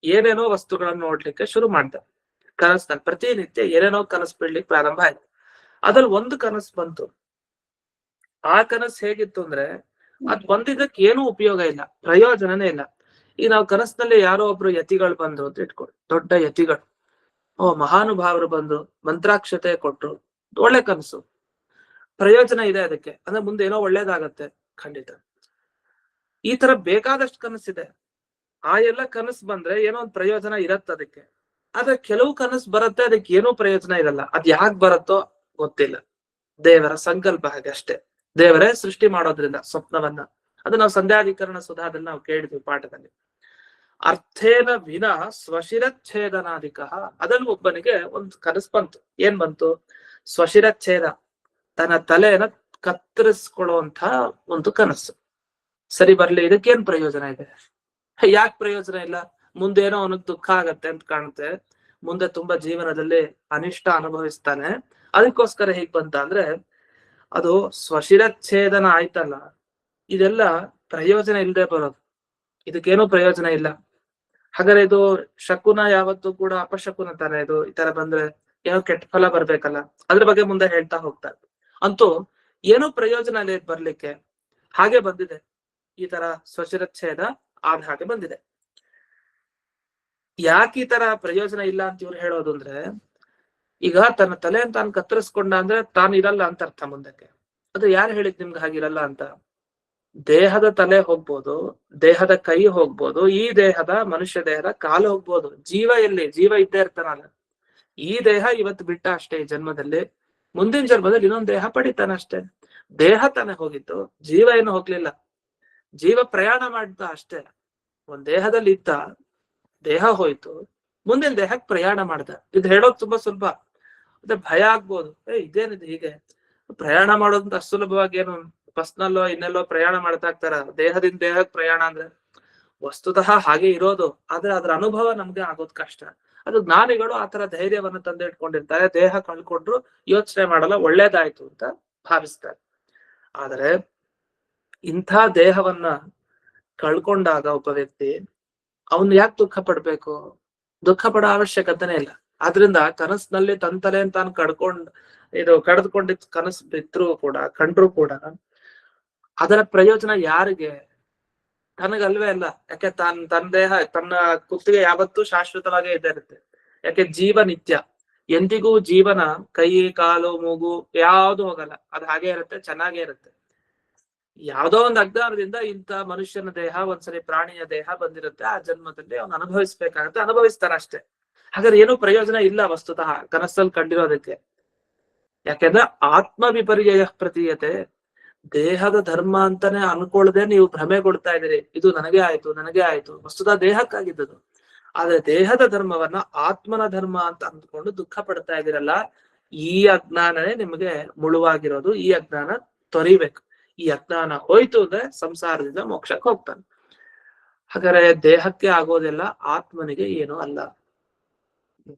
ಏನೇನೋ ವಸ್ತುಗಳನ್ನು ನೋಡ್ಲಿಕ್ಕೆ ಶುರು ಮಾಡ್ತಾರೆ. ಕನಸಿನಲ್ಲಿ ಪ್ರತಿನಿತ್ಯ ಏನೇನೋ ಕನಸು ಬಿಡ್ಲಿಕ್ಕೆ ಪ್ರಾರಂಭ ಆಯ್ತು. ಅದ್ರಲ್ಲಿ ಒಂದು ಕನಸು ಬಂತು. ಆ ಕನಸು ಹೇಗಿತ್ತು ಅಂದ್ರೆ, ಅದ್ ಬಂದಿದ್ದಕ್ಕೆ ಏನೂ ಉಪಯೋಗ ಇಲ್ಲ, ಪ್ರಯೋಜನನೇ ಇಲ್ಲ. ಈಗ ನಾವು ಕನಸಿನಲ್ಲಿ ಯಾರೋ ಒಬ್ರು ಯತಿಗಳು ಬಂದ್ರು ಅಂತ ಇಟ್ಕೊಳ್ಳಿ, ದೊಡ್ಡ ಯತಿಗಳು. ಮಹಾನುಭಾವರು ಬಂದು ಮಂತ್ರಾಕ್ಷತೆ ಕೊಟ್ರು, ಒಳ್ಳೆ ಕನಸು, ಪ್ರಯೋಜನ ಇದೆ ಅದಕ್ಕೆ, ಅಂದ್ರೆ ಮುಂದೆ ಏನೋ ಒಳ್ಳೇದಾಗತ್ತೆ, ಖಂಡಿತ. ಈ ತರ ಬೇಕಾದಷ್ಟು ಕನಸಿದೆ. ಆ ಎಲ್ಲ ಕನಸು ಬಂದ್ರೆ ಏನೋ ಒಂದು ಪ್ರಯೋಜನ ಇರತ್ತೆ ಅದಕ್ಕೆ. ಆದ್ರೆ ಕೆಲವು ಕನಸು ಬರುತ್ತೆ ಅದಕ್ಕೆ ಏನೂ ಪ್ರಯೋಜನ ಇರಲ್ಲ. ಅದ್ ಯಾಕೆ ಬರುತ್ತೋ ಗೊತ್ತಿಲ್ಲ. ದೇವರ ಸಂಕಲ್ಪ ಹಾಗೆ ಅಷ್ಟೇ. ದೇವರೇ ಸೃಷ್ಟಿ ಮಾಡೋದ್ರಿಂದ ಸ್ವಪ್ನವನ್ನ. ಅದು ನಾವು ಸಂಧ್ಯಾಧಿಕರಣ ಸುಧಾದಲ್ಲಿ ನಾವು ಕೇಳಿದ್ವಿ ಪಾಠದಲ್ಲಿ. ಅರ್ಥೇನ ವಿನ ಸ್ವಶಿರಚ್ಛೇದನಾಧಿಕ. ಅದ್ರಲ್ಲಿ ಒಬ್ಬನಿಗೆ ಒಂದು ಕನಸು ಬಂತು. ಏನ್ ಬಂತು? ಸ್ವಶಿರಚ್ಛೇದ, ತನ್ನ ತಲೆಯನ್ನ ಕತ್ತರಿಸ್ಕೊಳ್ಳುವಂತ ಒಂದು ಕನಸು. ಸರಿ, ಬರ್ಲಿ, ಇದಕ್ಕೇನ್ ಪ್ರಯೋಜನ ಇದೆ? ಯಾಕೆ ಪ್ರಯೋಜನ ಇಲ್ಲ? ಮುಂದೇನೋ ಅವನಿಗೆ ದುಃಖ ಆಗತ್ತೆ ಅಂತ ಕಾಣುತ್ತೆ, ಮುಂದೆ ತುಂಬಾ ಜೀವನದಲ್ಲಿ ಅನಿಷ್ಟ ಅನುಭವಿಸ್ತಾನೆ. ಅದಕ್ಕೋಸ್ಕರ ಹೇಗ್ ಬಂತ ಅಂದ್ರೆ, ಅದು ಸ್ವಶಿರಚ್ಛೇದನ ಆಯ್ತಲ್ಲ, ಇದೆಲ್ಲ ಪ್ರಯೋಜನ ಇಲ್ಲದೆ ಬರೋದು, ಇದಕ್ಕೇನೋ ಪ್ರಯೋಜನ ಇಲ್ಲ. ಹಾಗಾದ್ರೆ ಇದು ಶಕುನ ಯಾವತ್ತೂ ಕೂಡ ಅಪಶಕುನ ತಾನೆ. ಇದು ಈ ತರ ಬಂದ್ರೆ ಏನೋ ಕೆಟ್ಟ ಫಲ ಬರ್ಬೇಕಲ್ಲ, ಅದ್ರ ಬಗ್ಗೆ ಮುಂದೆ ಹೇಳ್ತಾ ಹೋಗ್ತಾರೆ. ಅಂತೂ ಏನೋ ಪ್ರಯೋಜನ ಇಲ್ಲ ಬರ್ಲಿಕ್ಕೆ, ಹಾಗೆ ಬಂದಿದೆ. ಈ ತರ ಸ್ವಶಿರಚ್ಛೇದ ಆದ ಹಾಗೆ ಬಂದಿದೆ. ಯಾಕೆ ಈ ತರ ಪ್ರಯೋಜನ ಇಲ್ಲ ಅಂತ ಇವ್ರು ಹೇಳೋದು ಅಂದ್ರೆ, ಈಗ ತನ್ನ ತಲೆಯನ್ನು ತಾನು ಕತ್ತರಿಸ್ಕೊಂಡ ಅಂದ್ರೆ ತಾನು ಇರಲ್ಲ ಅಂತ ಅರ್ಥ ಮುಂದಕ್ಕೆ. ಅದು ಯಾರು ಹೇಳಿದ್ ನಿಮ್ಗೆ ಹಾಗಿರಲ್ಲ ಅಂತ? ದೇಹದ ತಲೆ ಹೋಗ್ಬೋದು, ದೇಹದ ಕೈ ಹೋಗ್ಬೋದು, ಈ ದೇಹದ ಮನುಷ್ಯ ದೇಹದ ಕಾಲು ಹೋಗ್ಬೋದು. ಜೀವ ಎಲ್ಲಿ? ಜೀವ ಇದ್ದೇ ಇರ್ತಾನಲ್ಲ. ಈ ದೇಹ ಇವತ್ತು ಬಿಟ್ಟ ಅಷ್ಟೇ ಈ ಜನ್ಮದಲ್ಲಿ, ಮುಂದಿನ ಜನ್ಮದಲ್ಲಿ ಇನ್ನೊಂದು ದೇಹ ಪಡಿತಾನ ಅಷ್ಟೇ. ದೇಹ ತಾನೇ ಹೋಗಿತ್ತು, ಜೀವ ಏನು ಹೋಗ್ಲಿಲ್ಲ. ಜೀವ ಪ್ರಯಾಣ ಮಾಡ್ದ ಅಷ್ಟೇ. ಒಂದ್ ದೇಹದಲ್ಲಿ ಇದ್ದ, ದೇಹ ಹೋಯ್ತು, ಮುಂದಿನ ದೇಹಕ್ಕೆ ಪ್ರಯಾಣ ಮಾಡ್ದ. ಇದು ಹೇಳೋದು ತುಂಬಾ ಸುಲಭ, ಅದೇ ಭಯ ಆಗ್ಬೋದು. ಇದೇನಿದೆ ಹೀಗೆ ಪ್ರಯಾಣ ಮಾಡೋದಂತ ಅಷ್ಟು ಸುಲಭವಾಗಿ ಏನು ಬಸ್ನಲ್ಲೋ ಇನ್ನೆಲ್ಲೋ ಪ್ರಯಾಣ ಮಾಡ್ತಾ ಇರ್ತಾರ? ದೇಹದಿಂದ ದೇಹಕ್ಕೆ ಪ್ರಯಾಣ ಅಂದ್ರೆ ವಸ್ತುತಃ ಹಾಗೆ ಇರೋದು, ಆದ್ರೆ ಅದ್ರ ಅನುಭವ ನಮ್ಗೆ ಆಗೋದ್ ಕಷ್ಟ. ಅದು ಜ್ಞಾನಿಗಳು ಆತರ ಧೈರ್ಯವನ್ನು ತಂದಿಟ್ಕೊಂಡಿರ್ತಾರೆ. ದೇಹ ಕಳ್ಕೊಂಡ್ರು ಯೋಚನೆ ಮಾಡಲ್ಲ, ಒಳ್ಳೇದಾಯ್ತು ಅಂತ ಭಾವಿಸ್ತಾರೆ. ಆದ್ರೆ ಇಂಥ ದೇಹವನ್ನ ಕಳ್ಕೊಂಡಾಗ ಒಬ್ಬ ವ್ಯಕ್ತಿ ಅವನು ಯಾಕೆ ದುಃಖ ಪಡ್ಬೇಕು? ದುಃಖ ಪಡೋ ಅವಶ್ಯಕತೆನೇ ಇಲ್ಲ. ಆದ್ರಿಂದ ಕನಸಿನಲ್ಲಿ ತನ್ ತಲೆ ತಾನು ಕಳೆದುಕೊಂಡಿದ್ ಕನಸು ಬಿದ್ರು ಕೂಡ, ಕಂಡ್ರು ಕೂಡ ಅದರ ಪ್ರಯೋಜನ ಯಾರಿಗೆ? ತನಗಲ್ವೇ ಅಲ್ಲ. ಯಾಕೆ ತನ್ನ ದೇಹ, ತನ್ನ ಕುತ್ತಿಗೆ ಯಾವತ್ತೂ ಶಾಶ್ವತವಾಗೇ ಇದ್ದೇ ಇರುತ್ತೆ. ಯಾಕೆ ಜೀವ ನಿತ್ಯ, ಎಂದಿಗೂ ಜೀವನ ಕೈ ಕಾಲು ಮೂಗು ಯಾವ್ದು ಹೋಗಲ್ಲ, ಅದು ಹಾಗೆ ಇರುತ್ತೆ, ಚೆನ್ನಾಗೇ ಇರುತ್ತೆ. ಯಾವ್ದೋ ಒಂದು ಅಜ್ಞಾನದಿಂದ ಇಂಥ ಮನುಷ್ಯನ ದೇಹ, ಒಂದ್ಸರಿ ಪ್ರಾಣಿಯ ದೇಹ ಬಂದಿರುತ್ತೆ, ಆ ಜನ್ಮದಲ್ಲಿ ಅವನು ಅನುಭವಿಸ್ಬೇಕಾಗತ್ತೆ, ಅನುಭವಿಸ್ತಾನ ಅಷ್ಟೇ. ಹಾಗಾದ್ರೆ ಏನೂ ಪ್ರಯೋಜನ ಇಲ್ಲ ವಸ್ತುತಃ ಕನಸಲ್ಲಿ ಕಂಡಿರೋದಕ್ಕೆ. ಯಾಕೆಂದ್ರೆ ಆತ್ಮ ವಿಪರ್ಯಯ ಪ್ರತೀಯತೆ. ದೇಹದ ಧರ್ಮ ಅಂತಾನೆ ಅನ್ಕೊಳ್ಳದೆ ನೀವು ಭ್ರಮೆ ಕೊಡ್ತಾ ಇದ್ದೀರಿ, ಇದು ನನಗೆ ಆಯ್ತು ನನಗೆ ಆಯ್ತು, ವಸ್ತುತಃ ದೇಹಕ್ಕಾಗಿದ್ದದು. ಆದ್ರೆ ದೇಹದ ಧರ್ಮವನ್ನ ಆತ್ಮನ ಧರ್ಮ ಅಂತ ಅಂದ್ಕೊಂಡು ದುಃಖ ಪಡ್ತಾ ಇದ್ದೀರಲ್ಲ, ಈ ಅಜ್ಞಾನನೇ ನಿಮಗೆ ಮುಳುವಾಗಿರೋದು. ಈ ಅಜ್ಞಾನ ತೊರಿಬೇಕು. ಈ ಅಜ್ಞಾನ ಹೋಯ್ತು ಅಂದ್ರೆ ಸಂಸಾರದಿಂದ ಮೋಕ್ಷಕ್ಕೆ ಹೋಗ್ತಾನೆ. ಹಾಗಾದ್ರೆ ದೇಹಕ್ಕೆ ಆಗೋದೆಲ್ಲ ಆತ್ಮನಿಗೆ ಏನು ಅಲ್ಲ.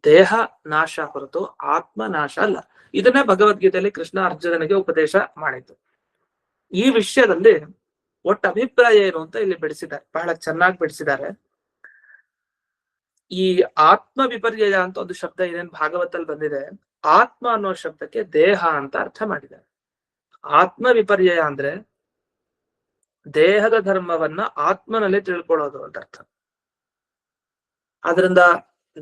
ದೇಹ ನಾಶ ಹೊರತು ಆತ್ಮ ನಾಶ ಅಲ್ಲ. ಇದನ್ನೇ ಭಗವದ್ಗೀತೆಯಲ್ಲಿ ಕೃಷ್ಣ ಅರ್ಜುನನಿಗೆ ಉಪದೇಶ ಮಾಡಿದ್ದು. ಈ ವಿಷಯದಲ್ಲಿ ಒಟ್ಟು ಅಭಿಪ್ರಾಯ ಏನು ಅಂತ ಇಲ್ಲಿ ಬಿಡಿಸಿದ್ದಾರೆ, ಬಹಳ ಚೆನ್ನಾಗಿ ಬಿಡಿಸಿದ್ದಾರೆ. ಈ ಆತ್ಮ ವಿಪರ್ಯಯ ಅಂತ ಒಂದು ಶಬ್ದ ಏನೇನ್ ಭಾಗವತಲ್ಲಿ ಬಂದಿದೆ, ಆತ್ಮ ಅನ್ನೋ ಶಬ್ದಕ್ಕೆ ದೇಹ ಅಂತ ಅರ್ಥ ಮಾಡಿದ್ದಾರೆ. ಆತ್ಮ ವಿಪರ್ಯಯ ಅಂದ್ರೆ ದೇಹದ ಧರ್ಮವನ್ನ ಆತ್ಮನಲ್ಲಿ ತಿಳ್ಕೊಳ್ಳೋದು ಅಂತ ಅರ್ಥ. ಆದ್ರಿಂದ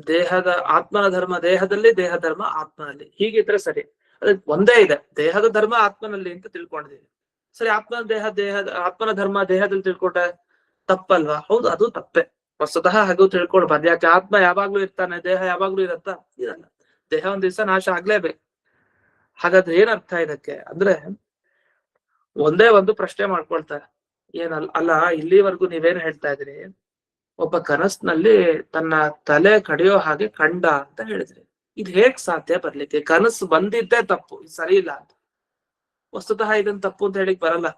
ದೇಹದ ಆತ್ಮನ ಧರ್ಮ ದೇಹದಲ್ಲಿ, ದೇಹ ಧರ್ಮ ಆತ್ಮನಲ್ಲಿ, ಹೀಗಿದ್ರೆ ಸರಿ. ಅದಕ್ಕೆ ಒಂದೇ ಇದೆ, ದೇಹದ ಧರ್ಮ ಆತ್ಮನಲ್ಲಿ ಅಂತ ತಿಳ್ಕೊಂಡಿದ್ದೀವಿ. ಸರಿ, ಆತ್ಮನ ಧರ್ಮ ದೇಹದಲ್ಲಿ ತಿಳ್ಕೊಂಡ್ರೆ ತಪ್ಪಲ್ವಾ? ಹೌದು, ಅದು ತಪ್ಪೆ. ವಸ್ತುತಃ ಹಾಗೂ ತಿಳ್ಕೊಳ್ಬಾರ್ದು. ಯಾಕೆ? ಆತ್ಮ ಯಾವಾಗ್ಲೂ ಇರ್ತಾನೆ, ದೇಹ ಯಾವಾಗ್ಲೂ ಇರತ್ತಾ? ಇರಲ್ಲ. ದೇಹ ಒಂದ್ ದಿವಸ ನಾಶ ಆಗ್ಲೇಬೇಕು. ಹಾಗಾದ್ರೆ ಏನ್ ಅರ್ಥ ಇದಕ್ಕೆ ಅಂದ್ರೆ, ಒಂದೇ ಒಂದು ಪ್ರಶ್ನೆ ಮಾಡ್ಕೊಳ್ತಾರೆ. ಅಲ್ಲ, ಇಲ್ಲಿವರೆಗೂ ನೀವೇನ್ ಹೇಳ್ತಾ ಇದ್ರಿ, ಒಬ್ಬ ಕನಸಿನಲ್ಲಿ ತನ್ನ ತಲೆ ಕಡಿಯೋ ಹಾಗೆ ಕಂಡ ಅಂತ ಹೇಳಿದ್ರಿ. ಇದು ಹೇಗ್ ಸಾಧ್ಯ ಬರ್ಲಿಕ್ಕೆ? ಕನಸು ಬಂದಿದ್ದೇ ತಪ್ಪು, ಇದು ಸರಿ ಇಲ್ಲ ಅಂತ. ವಸ್ತುತಃ ಇದನ್ ತಪ್ಪು ಅಂತ ಹೇಳಿಕ್ ಬರಲ್ಲ.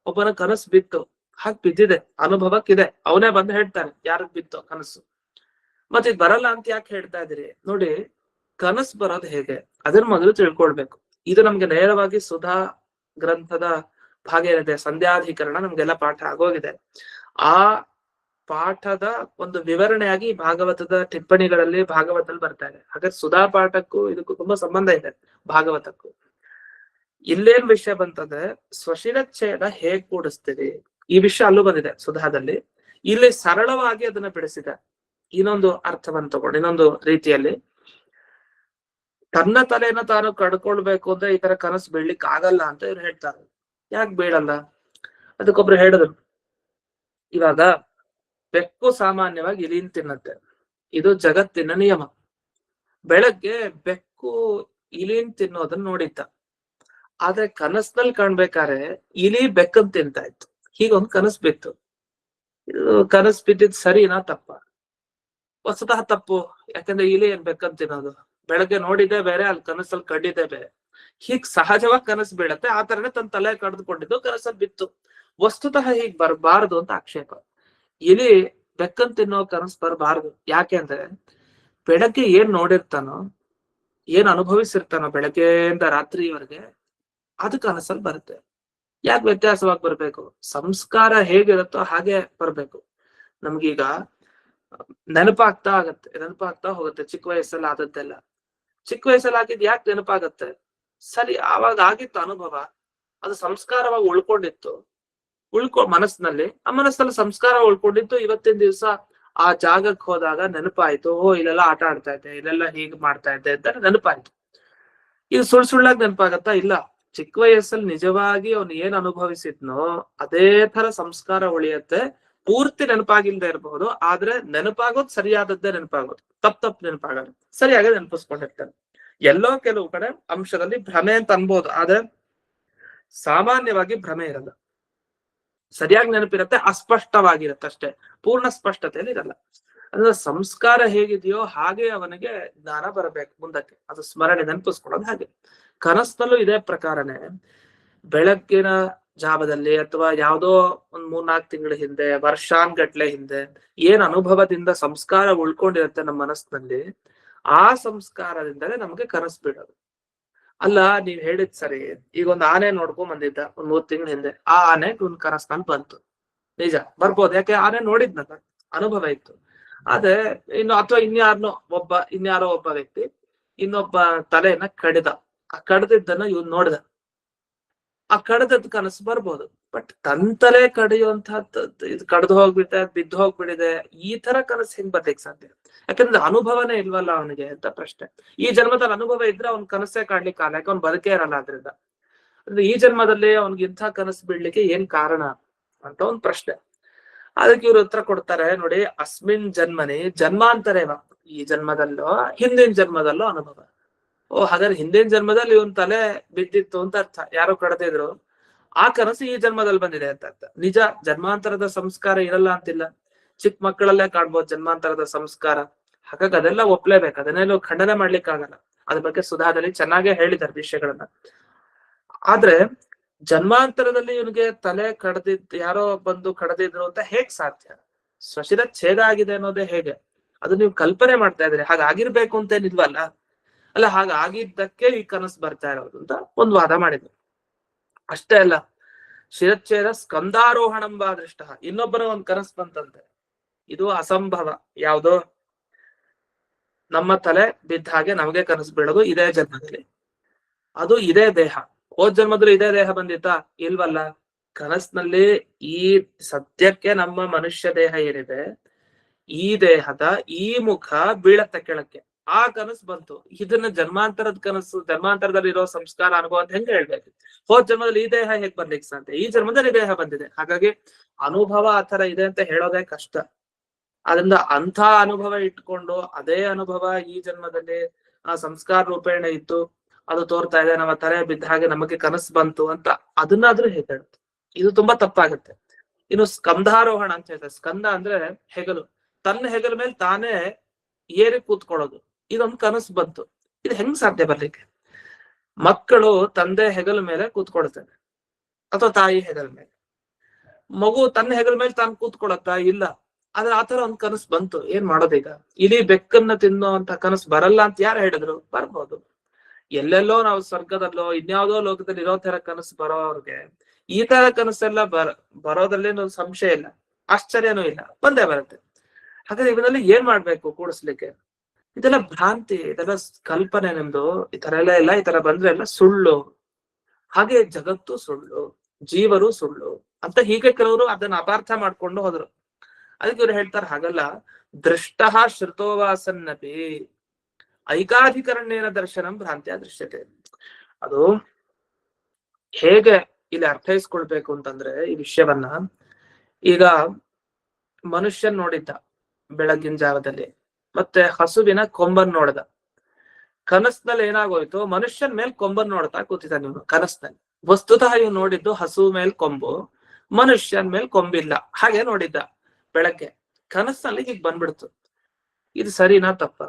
ಒಬ್ಬನ ಕನಸು ಬಿತ್ತು, ಹಾಗೆ ಬಿದ್ದಿದೆ, ಅನುಭವಕ್ಕಿದೆ, ಅವನೇ ಬಂದು ಹೇಳ್ತಾನೆ ಯಾರಿಗ್ ಬಿತ್ತು ಕನಸು. ಮತ್ತೆ ಇದು ಬರಲ್ಲ ಅಂತ ಯಾಕೆ ಹೇಳ್ತಾ ಇದೀರಿ? ನೋಡಿ, ಕನಸು ಬರೋದು ಹೇಗೆ ಅದನ್ನ ಮೊದಲು ತಿಳ್ಕೊಳ್ಬೇಕು. ಇದು ನಮ್ಗೆ ನೇರವಾಗಿ ಸುಧಾ ಗ್ರಂಥದ ಭಾಗ ಏನಿದೆ, ಸಂಧ್ಯಾಧಿಕರಣ, ನಮ್ಗೆಲ್ಲ ಪಾಠ ಆಗೋಗಿದೆ. ಆ ಪಾಠದ ಒಂದು ವಿವರಣೆಯಾಗಿ ಭಾಗವತದ ಟಿಪ್ಪಣಿಗಳಲ್ಲಿ ಭಾಗವತದಲ್ಲಿ ಬರ್ತಾ ಇದೆ. ಹಾಗಾದ್ರೆ ಸುಧಾ ಪಾಠಕ್ಕೂ ಇದಕ್ಕೂ ತುಂಬಾ ಸಂಬಂಧ ಇದೆ, ಭಾಗವತಕ್ಕೂ. ಇಲ್ಲೇನ್ ವಿಷಯ ಬಂತಂದ್ರೆ, ಸ್ವಶಿರಚ್ಛೇದ ಹೇಗ್ ಕೂಡಿಸ್ತೀವಿ, ಈ ವಿಷಯ ಅಲ್ಲೂ ಬಂದಿದೆ ಸುಧಾದಲ್ಲಿ. ಇಲ್ಲಿ ಸರಳವಾಗಿ ಅದನ್ನ ಬಿಡಿಸಿದೆ. ಇನ್ನೊಂದು ಅರ್ಥವನ್ನು ತಗೊಂಡು ಇನ್ನೊಂದು ರೀತಿಯಲ್ಲಿ, ತನ್ನ ತಲೆನ ತಾನು ಕಡ್ಕೊಳ್ಬೇಕು ಅಂದ್ರೆ ಈ ತರ ಕನಸು ಬೀಳ್ಲಿಕ್ಕೆ ಆಗಲ್ಲ ಅಂತ ಇವ್ರು ಹೇಳ್ತಾರೆ. ಯಾಕೆ ಬೀಳಲ್ಲ? ಅದಕ್ಕೊಬ್ರು ಹೇಳಿದ್ರು, ಇವಾಗ ಬೆಕ್ಕು ಸಾಮಾನ್ಯವಾಗಿ ಇಲಿನ್ ತಿನ್ನತ್ತೆ, ಇದು ಜಗತ್ತಿನ ನಿಯಮ. ಬೆಳಗ್ಗೆ ಬೆಕ್ಕು ಇಲಿನ್ ತಿನ್ನೋದನ್ನ ನೋಡಿದ್ದ, ಆದ್ರೆ ಕನಸ್ನಲ್ಲಿ ಕಾಣ್ಬೇಕಾದ್ರೆ ಇಲಿ ಬೆಕ್ಕನ್ ತಿಂತಾ ಇತ್ತು. ಹೀಗೊಂದು ಕನಸು ಬಿತ್ತು. ಇದು ಕನಸು ಬಿದ್ದಿದ್ ಸರಿನಾ ತಪ್ಪ? ವಸ್ತುತಃ ತಪ್ಪು. ಯಾಕಂದ್ರೆ ಇಲಿ ಏನ್ ಬೆಕ್ಕನ್ ತಿನ್ನೋದು? ಬೆಳಗ್ಗೆ ನೋಡಿದ್ದೆ ಬೇರೆ, ಅಲ್ಲಿ ಕನಸಲ್ಲಿ ಕಂಡಿದ್ದೆ ಬೇರೆ. ಹೀಗ್ ಸಹಜವಾಗಿ ಕನಸು ಬೀಳತ್ತೆ, ಆ ತರನೇ ತನ್ನ ತಲೆ ಕಡ್ದುಕೊಂಡಿದ್ದು ಕನಸಲ್ಲಿ ಬಿತ್ತು. ವಸ್ತುತಃ ಹೀಗ್ ಬರಬಾರದು ಅಂತ ಆಕ್ಷೇಪ. ಇಲಿ ಬೆಕ್ಕನ್ ತಿನ್ನೋ ಕನಸು ಬರಬಾರದು. ಯಾಕೆ ಅಂದ್ರೆ ಬೆಳಗ್ಗೆ ಏನ್ ನೋಡಿರ್ತಾನೋ, ಏನ್ ಅನುಭವಿಸಿರ್ತಾನೋ ಬೆಳಗ್ಗೆಯಿಂದ ರಾತ್ರಿವರೆಗೆ, ಅದು ಕನಸಲ್ಲಿ ಬರುತ್ತೆ. ಯಾಕೆ ವ್ಯತ್ಯಾಸವಾಗಿ ಬರ್ಬೇಕು? ಸಂಸ್ಕಾರ ಹೇಗಿರುತ್ತೋ ಹಾಗೆ ಬರ್ಬೇಕು. ನಮ್ಗೀಗ ನೆನಪಾಗ್ತಾ ಹೋಗುತ್ತೆ ಚಿಕ್ಕ ವಯಸ್ಸಲ್ಲಿ ಆದದ್ದೆಲ್ಲ. ಚಿಕ್ಕ ವಯಸ್ಸಲ್ಲಿ ಆಗಿದ್ ಯಾಕೆ ನೆನಪಾಗತ್ತೆ? ಸರಿ, ಆವಾಗ ಆಗಿತ್ತು ಅನುಭವ, ಅದು ಸಂಸ್ಕಾರವಾಗಿ ಉಳ್ಕೊಂಡಿತ್ತು. ಮನಸ್ಸಿನಲ್ಲಿ ಆ ಮನಸ್ಸಲ್ಲಿ ಸಂಸ್ಕಾರ ಉಳ್ಕೊಂಡಿತ್ತು. ಇವತ್ತಿನ ದಿವಸ ಆ ಜಾಗಕ್ಕೆ ಹೋದಾಗ ನೆನಪಾಯ್ತು, ಇಲ್ಲೆಲ್ಲ ಆಟ ಆಡ್ತಾ ಇದ್ದೆ, ಇಲ್ಲೆಲ್ಲ ಹೀಗೆ ಮಾಡ್ತಾ ಇದ್ದೆ ಅಂತ ನೆನಪಾಯ್ತು. ಇದು ಸುಳ್ಳಾಗಿ ನೆನಪಾಗತ್ತಾ? ಇಲ್ಲ. ಚಿಕ್ಕ ವಯಸ್ಸಲ್ಲಿ ನಿಜವಾಗಿ ಅವ್ನು ಏನ್ ಅನುಭವಿಸಿದ್ನೋ ಅದೇ ತರ ಸಂಸ್ಕಾರ ಉಳಿಯತ್ತೆ. ಪೂರ್ತಿ ನೆನಪಾಗಿಲ್ದೇ ಇರಬಹುದು, ಆದ್ರೆ ನೆನಪಾಗೋದು ಸರಿಯಾದದ್ದೇ ನೆನಪಾಗೋದು, ತಪ್ಪು ನೆನಪಾಗಲ್ಲ, ಸರಿಯಾಗಿ ನೆನಪಿಸ್ಕೊಂಡಿರ್ತಾನೆ. ಎಲ್ಲೋ ಕೆಲವು ಕಡೆ ಅಂಶದಲ್ಲಿ ಭ್ರಮೆ ಅಂತ ಅನ್ಬೋದು, ಆದ್ರೆ ಸಾಮಾನ್ಯವಾಗಿ ಭ್ರಮೆ ಇರಲ್ಲ. ಸರಿಯಾಗಿ ನೆನಪಿರತ್ತೆ, ಅಸ್ಪಷ್ಟವಾಗಿರತ್ತೆ ಅಷ್ಟೇ, ಪೂರ್ಣ ಸ್ಪಷ್ಟತೆಯಲ್ಲಿ ಇರಲ್ಲ. ಅಂದ್ರೆ ಸಂಸ್ಕಾರ ಹೇಗಿದೆಯೋ ಹಾಗೆ ಅವನಿಗೆ ಜ್ಞಾನ ಬರಬೇಕು ಮುಂದಕ್ಕೆ, ಅದು ಸ್ಮರಣೆ ನೆನಪಿಸ್ಕೊಳ್ಳೋದು ಹಾಗೆ. ಕನಸಿನಲ್ಲೂ ಇದೇ ಪ್ರಕಾರನೇ. ಬೆಳಗ್ಗಿನ ಜಾವದಲ್ಲಿ ಅಥವಾ ಯಾವುದೋ ಒಂದ್ 3-4 ತಿಂಗಳ ಹಿಂದೆ, ವರ್ಷಾನ್ಗಟ್ಲೆ ಹಿಂದೆ ಏನ್ ಅನುಭವದಿಂದ ಸಂಸ್ಕಾರ ಉಳ್ಕೊಂಡಿರುತ್ತೆ ನಮ್ಮ ಮನಸ್ಸಿನಲ್ಲಿ, ಆ ಸಂಸ್ಕಾರದಿಂದಲೇ ನಮ್ಗೆ ಕನಸು ಬಿಡೋದು. ಅಲ್ಲ, ನೀವ್ ಹೇಳಿದ್ ಸರಿ. ಈಗ ಒಂದ್ ಆನೆ ನೋಡ್ಕೊಂಡ್ ಬಂದಿದ್ದ ಒಂದ್ 3 ತಿಂಗಳ ಹಿಂದೆ, ಆ ಆನೆ ಒಂದ್ ಕನಸ್ನಲ್ಲಿ ಬಂತು. ನಿಜ ಬರ್ಬೋದು, ಯಾಕೆ ಆನೆ ನೋಡಿದ್ನಲ್ಲ, ಅನುಭವ ಇತ್ತು. ಆದ್ರೆ ಅಥವಾ ಇನ್ಯಾರೋ ಒಬ್ಬ ವ್ಯಕ್ತಿ ಇನ್ನೊಬ್ಬ ತಲೆಯನ್ನ ಕಡಿದ, ಆ ಕಡ್ದಿದ್ದನ್ನ ಇವ್ನು ನೋಡ್ದ, ಆ ಕಡ್ದದ್ ಕನಸು ಬರ್ಬೋದು. ಬಟ್ ತನ್ ತಲೆ ಕಡಿಯುವಂತಹದ್ದು ಇದು ಕಡ್ದು ಹೋಗ್ಬಿಟ್ಟೆ, ಬಿದ್ದು ಹೋಗ್ಬಿಟ್ಟಿದೆ, ಈ ತರ ಕನಸು ಹೆಂಗ್ ಬರ್ಲಿಕ್ಕೆ ಸಾಧ್ಯ? ಯಾಕಂದ್ರೆ ಅನುಭವನೇ ಇಲ್ವಲ್ಲ ಅವನಿಗೆ ಅಂತ ಪ್ರಶ್ನೆ. ಈ ಜನ್ಮದಲ್ಲಿ ಅನುಭವ ಇದ್ರೆ ಅವ್ನ್ ಕನಸೇ ಕಾಡ್ಲಿಕ್ಕೆ ಆಗಲ್ಲ, ಯಾಕೆ ಅವ್ನ್ ಬದುಕೇ ಇರಲ್ಲ. ಆದ್ರಿಂದ ಅಂದ್ರೆ ಈ ಜನ್ಮದಲ್ಲಿ ಅವ್ನಿಗೆ ಇಂಥ ಕನಸು ಬೀಳ್ಲಿಕ್ಕೆ ಏನ್ ಕಾರಣ ಅಂತ ಒಂದ್ ಪ್ರಶ್ನೆ. ಅದಕ್ಕೆ ಇವ್ರು ಉತ್ತರ ಕೊಡ್ತಾರೆ ನೋಡಿ, ಅಸ್ಮಿನ್ ಜನ್ಮನಿ ಜನ್ಮಾಂತರೇವ, ಈ ಜನ್ಮದಲ್ಲೋ ಹಿಂದಿನ ಜನ್ಮದಲ್ಲೋ ಅನುಭವ. ಹಾಗಾದ್ರೆ ಹಿಂದಿನ ಜನ್ಮದಲ್ಲಿ ಇವನ್ ತಲೆ ಬಿದ್ದಿತ್ತು ಅಂತ ಅರ್ಥ, ಯಾರೋ ಕಡ್ದಿದ್ರು, ಆ ಕನಸು ಈ ಜನ್ಮದಲ್ಲಿ ಬಂದಿದೆ ಅಂತ ಅರ್ಥ. ನಿಜ, ಜನ್ಮಾಂತರದ ಸಂಸ್ಕಾರ ಇರಲ್ಲ ಅಂತಿಲ್ಲ, ಚಿಕ್ಕ ಮಕ್ಕಳಲ್ಲೇ ಕಾಣ್ಬೋದು ಜನ್ಮಾಂತರದ ಸಂಸ್ಕಾರ. ಹಾಗಾಗಿ ಅದೆಲ್ಲ ಒಪ್ಲೇಬೇಕು, ಅದನ್ನೆಲ್ಲ ಖಂಡನೆ ಮಾಡ್ಲಿಕ್ಕೆ ಆಗಲ್ಲ. ಅದ್ರ ಬಗ್ಗೆ ಸುಧಾದಲ್ಲಿ ಚೆನ್ನಾಗೇ ಹೇಳಿದ್ದಾರೆ ವಿಷಯಗಳನ್ನ. ಆದ್ರೆ ಜನ್ಮಾಂತರದಲ್ಲಿ ಇವನಿಗೆ ತಲೆ ಕಡ್ದಿದ್, ಯಾರೋ ಬಂದು ಕಡ್ದಿದ್ರು ಅಂತ ಹೇಗ್ ಸಾಧ್ಯ? ಸ್ವಶಿರ ಛೇದ ಆಗಿದೆ ಅನ್ನೋದೇ ಹೇಗೆ? ಅದು ನೀವು ಕಲ್ಪನೆ ಮಾಡ್ತಾ ಇದ್ರಿ, ಹಾಗಾಗಿರ್ಬೇಕು ಅಂತೇನಿಲ್ವಲ್ಲ. ಅಲ್ಲ, ಹಾಗಾಗಿದ್ದಕ್ಕೆ ಈ ಕನಸು ಬರ್ತಾ ಇರೋದು ಅಂತ ಒಂದು ವಾದ ಮಾಡಿದ್ರು. ಅಷ್ಟೇ ಅಲ್ಲ, ಶಿರಚ್ಛೇದ ಸ್ಕಂದಾರೋಹಣಂಬ ದೃಷ್ಟ, ಇನ್ನೊಬ್ಬರ ಒಂದ್ ಕನಸು ಬಂತಂತೆ. ಇದು ಅಸಂಭವ. ಯಾವ್ದೋ ನಮ್ಮ ತಲೆ ಬಿದ್ದ ಹಾಗೆ ನಮಗೆ ಕನಸು ಬೀಳೋದು ಇದೇ ಜನ್ಮದಲ್ಲಿ, ಅದು ಇದೇ ದೇಹ. ಹೋದ್ ಜನ್ಮದಲ್ಲಿ ಇದೇ ದೇಹ ಬಂದಿತ್ತಾ? ಇಲ್ವಲ್ಲ. ಕನಸಿನಲ್ಲಿ ಈ ಸದ್ಯಕ್ಕೆ ನಮ್ಮ ಮನುಷ್ಯ ದೇಹ ಏನಿದೆ, ಈ ದೇಹದ ಈ ಮುಖ ಬೀಳತ್ತೆ ಕೆಳಕ್ಕೆ, ಆ ಕನಸು ಬಂತು. ಇದನ್ನ ಜನ್ಮಾಂತರದ ಕನಸು, ಜನ್ಮಾಂತರದಲ್ಲಿ ಇರೋ ಸಂಸ್ಕಾರ ಅನುಭವ ಅಂತ ಹೆಂಗ್ ಹೇಳ್ಬೇಕು? ಹೋದ್ ಜನ್ಮದಲ್ಲಿ ಈ ದೇಹ ಹೇಗ್ ಬರ್ಲಿಕ್ಕೆ ಸಾಧ್ಯ? ಈ ಜನ್ಮದಲ್ಲಿ ದೇಹ ಬಂದಿದೆ. ಹಾಗಾಗಿ ಅನುಭವ ಆ ತರ ಇದೆ ಅಂತ ಹೇಳೋದೇ ಕಷ್ಟ. ಅದರಿಂದ ಅಂಥ ಅನುಭವ ಇಟ್ಕೊಂಡು ಅದೇ ಅನುಭವ ಈ ಜನ್ಮದಲ್ಲಿ ಆ ಸಂಸ್ಕಾರ ರೂಪೇಣ ಇತ್ತು, ಅದು ತೋರ್ತಾ ಇದೆ, ನಮ್ಮ ತಲೆ ಬಿದ್ದ ಹಾಗೆ ನಮಗೆ ಕನಸು ಬಂತು ಅಂತ ಅದನ್ನಾದ್ರೂ ಹೇಳುತ್ತೆ. ಇದು ತುಂಬಾ ತಪ್ಪಾಗುತ್ತೆ. ಇನ್ನು ಸ್ಕಂಧಾರೋಹಣ ಅಂತ ಹೇಳ್ತಾರೆ. ಸ್ಕಂದ ಅಂದ್ರೆ ಹೆಗಲು, ತನ್ನ ಹೆಗಲ ಮೇಲೆ ತಾನೇ ಏರಿ ಕೂತ್ಕೊಳ್ಳೋದು, ಇದೊಂದು ಕನಸು ಬಂತು. ಇದು ಹೆಂಗ್ ಸಾಧ್ಯ ಬರ್ಲಿಕ್ಕೆ? ಮಕ್ಕಳು ತಂದೆ ಹೆಗಲ ಮೇಲೆ ಕೂತ್ಕೊಳ್ತಾರೆ, ಅಥವಾ ತಾಯಿ ಹೆಗಲ ಮೇಲೆ. ಮಗು ತನ್ನ ಹೆಗಲ ಮೇಲೆ ತಾನು ಕೂತ್ಕೊಳತ್ತಾ? ಇಲ್ಲ. ಆದ್ರೆ ಆತರ ಒಂದ್ ಕನಸು ಬಂತು, ಏನ್ ಮಾಡೋದೀಗ? ಇಲಿ ಬೆಕ್ಕನ್ನ ತಿನ್ನೋ ಅಂತ ಕನಸು ಬರಲ್ಲ ಅಂತ ಯಾರು ಹೇಳಿದ್ರು? ಬರ್ಬೋದು. ಎಲ್ಲೆಲ್ಲೋ ನಾವು ಸ್ವರ್ಗದಲ್ಲೋ ಇನ್ಯಾವುದೋ ಲೋಕದಲ್ಲಿ ಇರೋ ತರ ಕನಸು ಬರೋರ್ಗೆ ಈ ತರ ಕನಸೆಲ್ಲ ಬರೋದ್ರಲ್ಲೇನು ಸಂಶಯ ಇಲ್ಲ, ಆಶ್ಚರ್ಯನೂ ಇಲ್ಲ, ಬಂದೇ ಬರುತ್ತೆ. ಹಾಗಾದ್ರೆ ಇವನಲ್ಲಿ ಏನ್ ಮಾಡ್ಬೇಕು ಕೂಡಿಸ್ಲಿಕ್ಕೆ? ಇದೆಲ್ಲ ಭ್ರಾಂತಿ, ಇದೆಲ್ಲ ಕಲ್ಪನೆ ನಿಮ್ದು. ಈ ತರ ಎಲ್ಲ ಈ ತರ ಬಂದ್ರೆ ಎಲ್ಲ ಸುಳ್ಳು. ಹಾಗೆ ಜಗತ್ತು ಸುಳ್ಳು, ಜೀವರು ಸುಳ್ಳು ಅಂತ ಹೀಗೆ ಕೆಲವರು ಅದನ್ನ ಅಪಾರ್ಥ ಮಾಡ್ಕೊಂಡು ಹೋದ್ರು. ಅದಕ್ಕೆ ಇವ್ರು ಹೇಳ್ತಾರೆ, ಹಾಗಲ್ಲ. ದೃಷ್ಟ ಶ್ರುತೋವಾಸನ್ನಪಿ, ಐಕಾಧಿಕರಣ್ಯೇನ ದರ್ಶನಂ ಭ್ರಾಂತ್ಯ ದೃಶ್ಯತೆ. ಅದು ಹೇಗೆ ಇಲ್ಲಿ ಅರ್ಥೈಸ್ಕೊಳ್ಬೇಕು ಅಂತಂದ್ರೆ ಈ ವಿಷಯವನ್ನ, ಈಗ ಮನುಷ್ಯನ್ ನೋಡಿದ್ದ ಬೆಳಗಿನ ಜಾವದಲ್ಲಿ, ಮತ್ತೆ ಹಸುವಿನ ಕೊಂಬನ್ ನೋಡ್ದ. ಕನಸ್ನಲ್ಲಿ ಏನಾಗೋಯ್ತು, ಮನುಷ್ಯನ್ ಮೇಲ್ ಕೊಂಬನ್ ನೋಡ್ತಾ ಕೂತಿದ್ದ ನೀವು ಕನಸ್ನಲ್ಲಿ. ವಸ್ತುತಃ ಇವ್ ನೋಡಿದ್ದು ಹಸು ಮೇಲ್ ಕೊಂಬು, ಮನುಷ್ಯನ್ ಮೇಲ್ ಕೊಂಬಿಲ್ಲ, ಹಾಗೆ ನೋಡಿದ್ದ ಬೆಳಗ್ಗೆ. ಕನಸ್ನಲ್ಲಿ ಹೀಗ್ ಬಂದ್ಬಿಡ್ತು. ಇದು ಸರಿನಾ ತಪ್ಪ?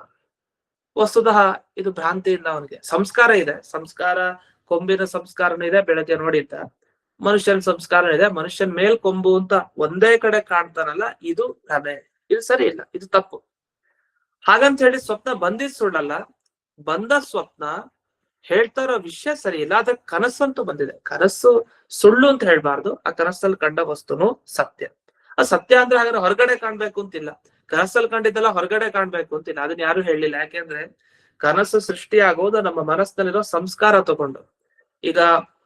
ವಸ್ತುತಃ ಇದು ಭ್ರಾಂತಿಯಿಂದ ಅವನಿಗೆ ಸಂಸ್ಕಾರ ಇದೆ, ಸಂಸ್ಕಾರ ಕೊಂಬಿನ ಸಂಸ್ಕಾರನೂ ಇದೆ, ಬೆಳಗ್ಗೆ ನೋಡಿದ್ದ. ಮನುಷ್ಯನ ಸಂಸ್ಕಾರ ಇದೆ, ಮನುಷ್ಯನ್ ಮೇಲ್ ಕೊಂಬು ಅಂತ ಒಂದೇ ಕಡೆ ಕಾಣ್ತಾನಲ್ಲ, ಇದು ಭ್ರಮೆ, ಇದು ಸರಿ ಇಲ್ಲ, ಇದು ತಪ್ಪು. ಹಾಗಂತ ಹೇಳಿ ಸ್ವಪ್ನ ಬಂದಿದ್ ಸುಳ್ಳಲ್ಲ, ಬಂದ ಸ್ವಪ್ನ ಹೇಳ್ತಾ ಇರೋ ವಿಷಯ ಸರಿ ಇಲ್ಲ, ಅದ್ರ ಕನಸಂತೂ ಬಂದಿದೆ. ಕನಸು ಸುಳ್ಳು ಅಂತ ಹೇಳ್ಬಾರ್ದು, ಆ ಕನಸಲ್ಲಿ ಕಂಡ ವಸ್ತುನು ಸತ್ಯ. ಆ ಸತ್ಯ ಅಂದ್ರೆ ಹಾಗಾದ್ರೆ ಹೊರಗಡೆ ಕಾಣ್ಬೇಕು ಅಂತಿಲ್ಲ, ಕನಸಲ್ಲಿ ಕಂಡಿದ್ದೆಲ್ಲ ಹೊರಗಡೆ ಕಾಣ್ಬೇಕು ಅಂತಿಲ್ಲ, ಅದನ್ನ ಯಾರು ಹೇಳಿಲ್ಲ. ಯಾಕೆಂದ್ರೆ ಕನಸು ಸೃಷ್ಟಿ ಆಗೋದು ನಮ್ಮ ಮನಸ್ಸಿನಲ್ಲಿರೋ ಸಂಸ್ಕಾರ ತಗೊಂಡು. ಈಗ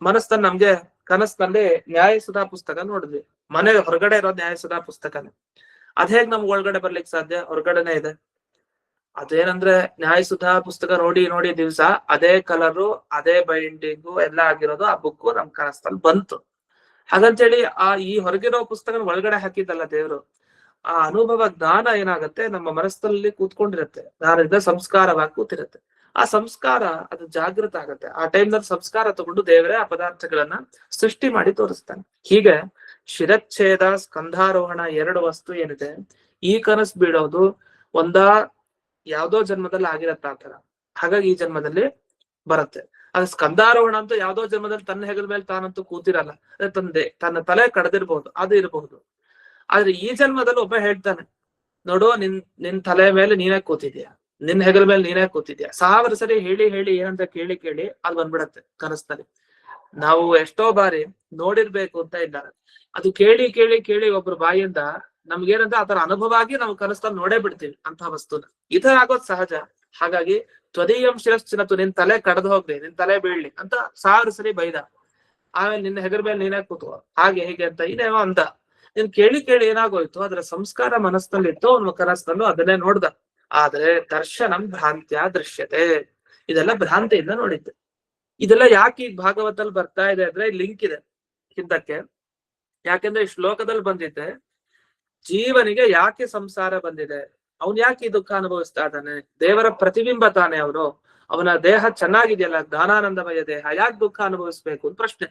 ಮನಸ್ಸನ್ನ ನಮ್ಗೆ ಕನಸಿನಲ್ಲಿ ನ್ಯಾಯಸುಧಾ ಪುಸ್ತಕ ನೋಡಿದ್ವಿ, ಮನೆ ಹೊರಗಡೆ ಇರೋ ನ್ಯಾಯಸುಧಾ ಪುಸ್ತಕನೇ. ಅದ್ ಹೇಗ್ ನಮ್ಗೆ ಒಳಗಡೆ ಬರ್ಲಿಕ್ಕೆ ಸಾಧ್ಯ? ಹೊರಗಡೆನೆ ಇದೆ. ಅದೇನಂದ್ರೆ ನ್ಯಾಯಸುಧಾ ಪುಸ್ತಕ ನೋಡಿ ನೋಡಿ ದಿವ್ಸ ಅದೇ ಕಲರು, ಅದೇ ಬೈಂಡಿಂಗು ಎಲ್ಲ ಆಗಿರೋದು, ಆ ಬುಕ್ಕು ನಮ್ ಕನಸಲ್ಲಿ ಬಂತು. ಹಾಗಂತೇಳಿ ಈ ಹೊರಗಿರೋ ಪುಸ್ತಕ ಒಳಗಡೆ ಹಾಕಿದ್ದಲ್ಲ ದೇವ್ರು. ಆ ಅನುಭವ ಜ್ಞಾನ ಏನಾಗತ್ತೆ, ನಮ್ಮ ಮನಸ್ಸಲ್ಲಿ ಕೂತ್ಕೊಂಡಿರತ್ತೆ, ಜ್ಞಾನದಿಂದ ಸಂಸ್ಕಾರವಾಗಿ ಕೂತಿರತ್ತೆ. ಆ ಸಂಸ್ಕಾರ ಅದು ಜಾಗೃತ ಆಗತ್ತೆ. ಆ ಟೈಮ್ನಲ್ಲಿ ಸಂಸ್ಕಾರ ತಗೊಂಡು ದೇವರೇ ಆ ಪದಾರ್ಥಗಳನ್ನ ಸೃಷ್ಟಿ ಮಾಡಿ ತೋರಿಸ್ತಾನೆ. ಹೀಗೆ ಶಿರಚ್ಛೇದ, ಸ್ಕಂಧಾರೋಹಣ ಎರಡು ವಸ್ತು ಏನಿದೆ, ಈ ಕನಸು ಬೀಳೋದು ಒಂದಾ ಯಾವ್ದೋ ಜನ್ಮದಲ್ಲಿ ಆಗಿರತ್ತ ಆತರ, ಹಾಗಾಗಿ ಈ ಜನ್ಮದಲ್ಲಿ ಬರುತ್ತೆ. ಅದು ಸ್ಕಂಧಾರೋಹಣ ಅಂತೂ ಯಾವ್ದೋ ಜನ್ಮದಲ್ಲಿ ತನ್ನ ಹೆಗಲ ಮೇಲೆ ತಾನಂತೂ ಕೂತಿರಲ್ಲ, ತನ್ನ ತಲೆ ಕಡ್ದಿರ್ಬಹುದು, ಅದು ಇರಬಹುದು. ಆದ್ರೆ ಈ ಜನ್ಮದಲ್ಲಿ ಒಬ್ಬ ಹೇಳ್ತಾನೆ, ನೋಡು ನಿನ್ ತಲೆ ಮೇಲೆ ನೀನೇ ಕೂತಿದ್ಯಾ, ನಿನ್ ಹೆಗಲ ಮೇಲೆ ನೀನೇ ಕೂತಿದ್ಯಾ. 1000 ಸರಿ ಹೇಳಿ ಹೇಳಿ ಏನಂತ ಕೇಳಿ ಕೇಳಿ ಅಲ್ಲಿ ಬಂದ್ಬಿಡತ್ತೆ ಕನಸ್ನಲ್ಲಿ. ನಾವು ಎಷ್ಟೋ ಬಾರಿ ನೋಡಿರ್ಬೇಕು ಅಂತ ಇಲ್ಲ, ಅದು ಕೇಳಿ ಕೇಳಿ ಕೇಳಿ ಒಬ್ರು ಬಾಯಿಂದ ನಮ್ಗೇನಂತ ಆತರ ಅನುಭವ ಆಗಿ ನಾವು ಕನಸಲ್ಲಿ ನೋಡೇ ಬಿಡ್ತೀವಿ ಅಂತ ವಸ್ತುನ. ಈ ತರ ಆಗೋದ್ ಸಹಜ. ಹಾಗಾಗಿ ತ್ವದೀಯಂ ಶಿರಶ್ಚಿನತು, ನಿನ್ ತಲೆ ಕಡ್ದು ಹೋಗ್ಲಿ, ನಿನ್ ತಲೆ ಬೀಳ್ಲಿ ಅಂತ 1000 ಸರಿ ಬೈದ. ಆಮೇಲೆ ನಿನ್ನ ಹೆಗರ ಮೇಲೆ ನೀನೇ ಕೂತು ಹಾಗೆ ಹೀಗೆ ಅಂತ ಇನ್ನೇನೋ ಅಂದ. ನೀನ್ ಕೇಳಿ ಕೇಳಿ ಏನಾಗೋಯ್ತು, ಅದ್ರ ಸಂಸ್ಕಾರ ಮನಸ್ಸಿನಲ್ಲಿ ಇತ್ತು, ಅವನ ಕನಸಲ್ಲೂ ಅದನ್ನೇ ನೋಡ್ದ. ಆದ್ರೆ ದರ್ಶನಂ ಭ್ರಾಂತ್ಯ ದೃಶ್ಯತೆ, ಇದೆಲ್ಲ ಭ್ರಾಂತಿಯಿಂದ ನೋಡಿದ್ದೆ. ಇದೆಲ್ಲ ಯಾಕೆ ಈಗ ಭಾಗವತದಲ್ಲಿ ಬರ್ತಾ ಇದೆ ಅಂದ್ರೆ ಲಿಂಕ್ ಇದೆ ಹಿಂದಕ್ಕೆ. ಯಾಕೆಂದ್ರೆ ಈ ಶ್ಲೋಕದಲ್ಲಿ ಬಂದಿದ್ದೆ, ಜೀವನಿಗೆ ಯಾಕೆ ಸಂಸಾರ ಬಂದಿದೆ, ಅವನ್ ಯಾಕೆ ಈ ದುಃಖ ಅನುಭವಿಸ್ತಾ ಇದ್ದಾನೆ, ದೇವರ ಪ್ರತಿಬಿಂಬ ತಾನೆ ಅವನು, ಅವನ ದೇಹ ಚೆನ್ನಾಗಿದೆಯಲ್ಲ, ಜ್ಞಾನಾನಂದಮಯ ದೇಹ, ಯಾಕೆ ದುಃಖ ಅನುಭವಿಸ್ಬೇಕು ಅಂತ ಪ್ರಶ್ನೆ.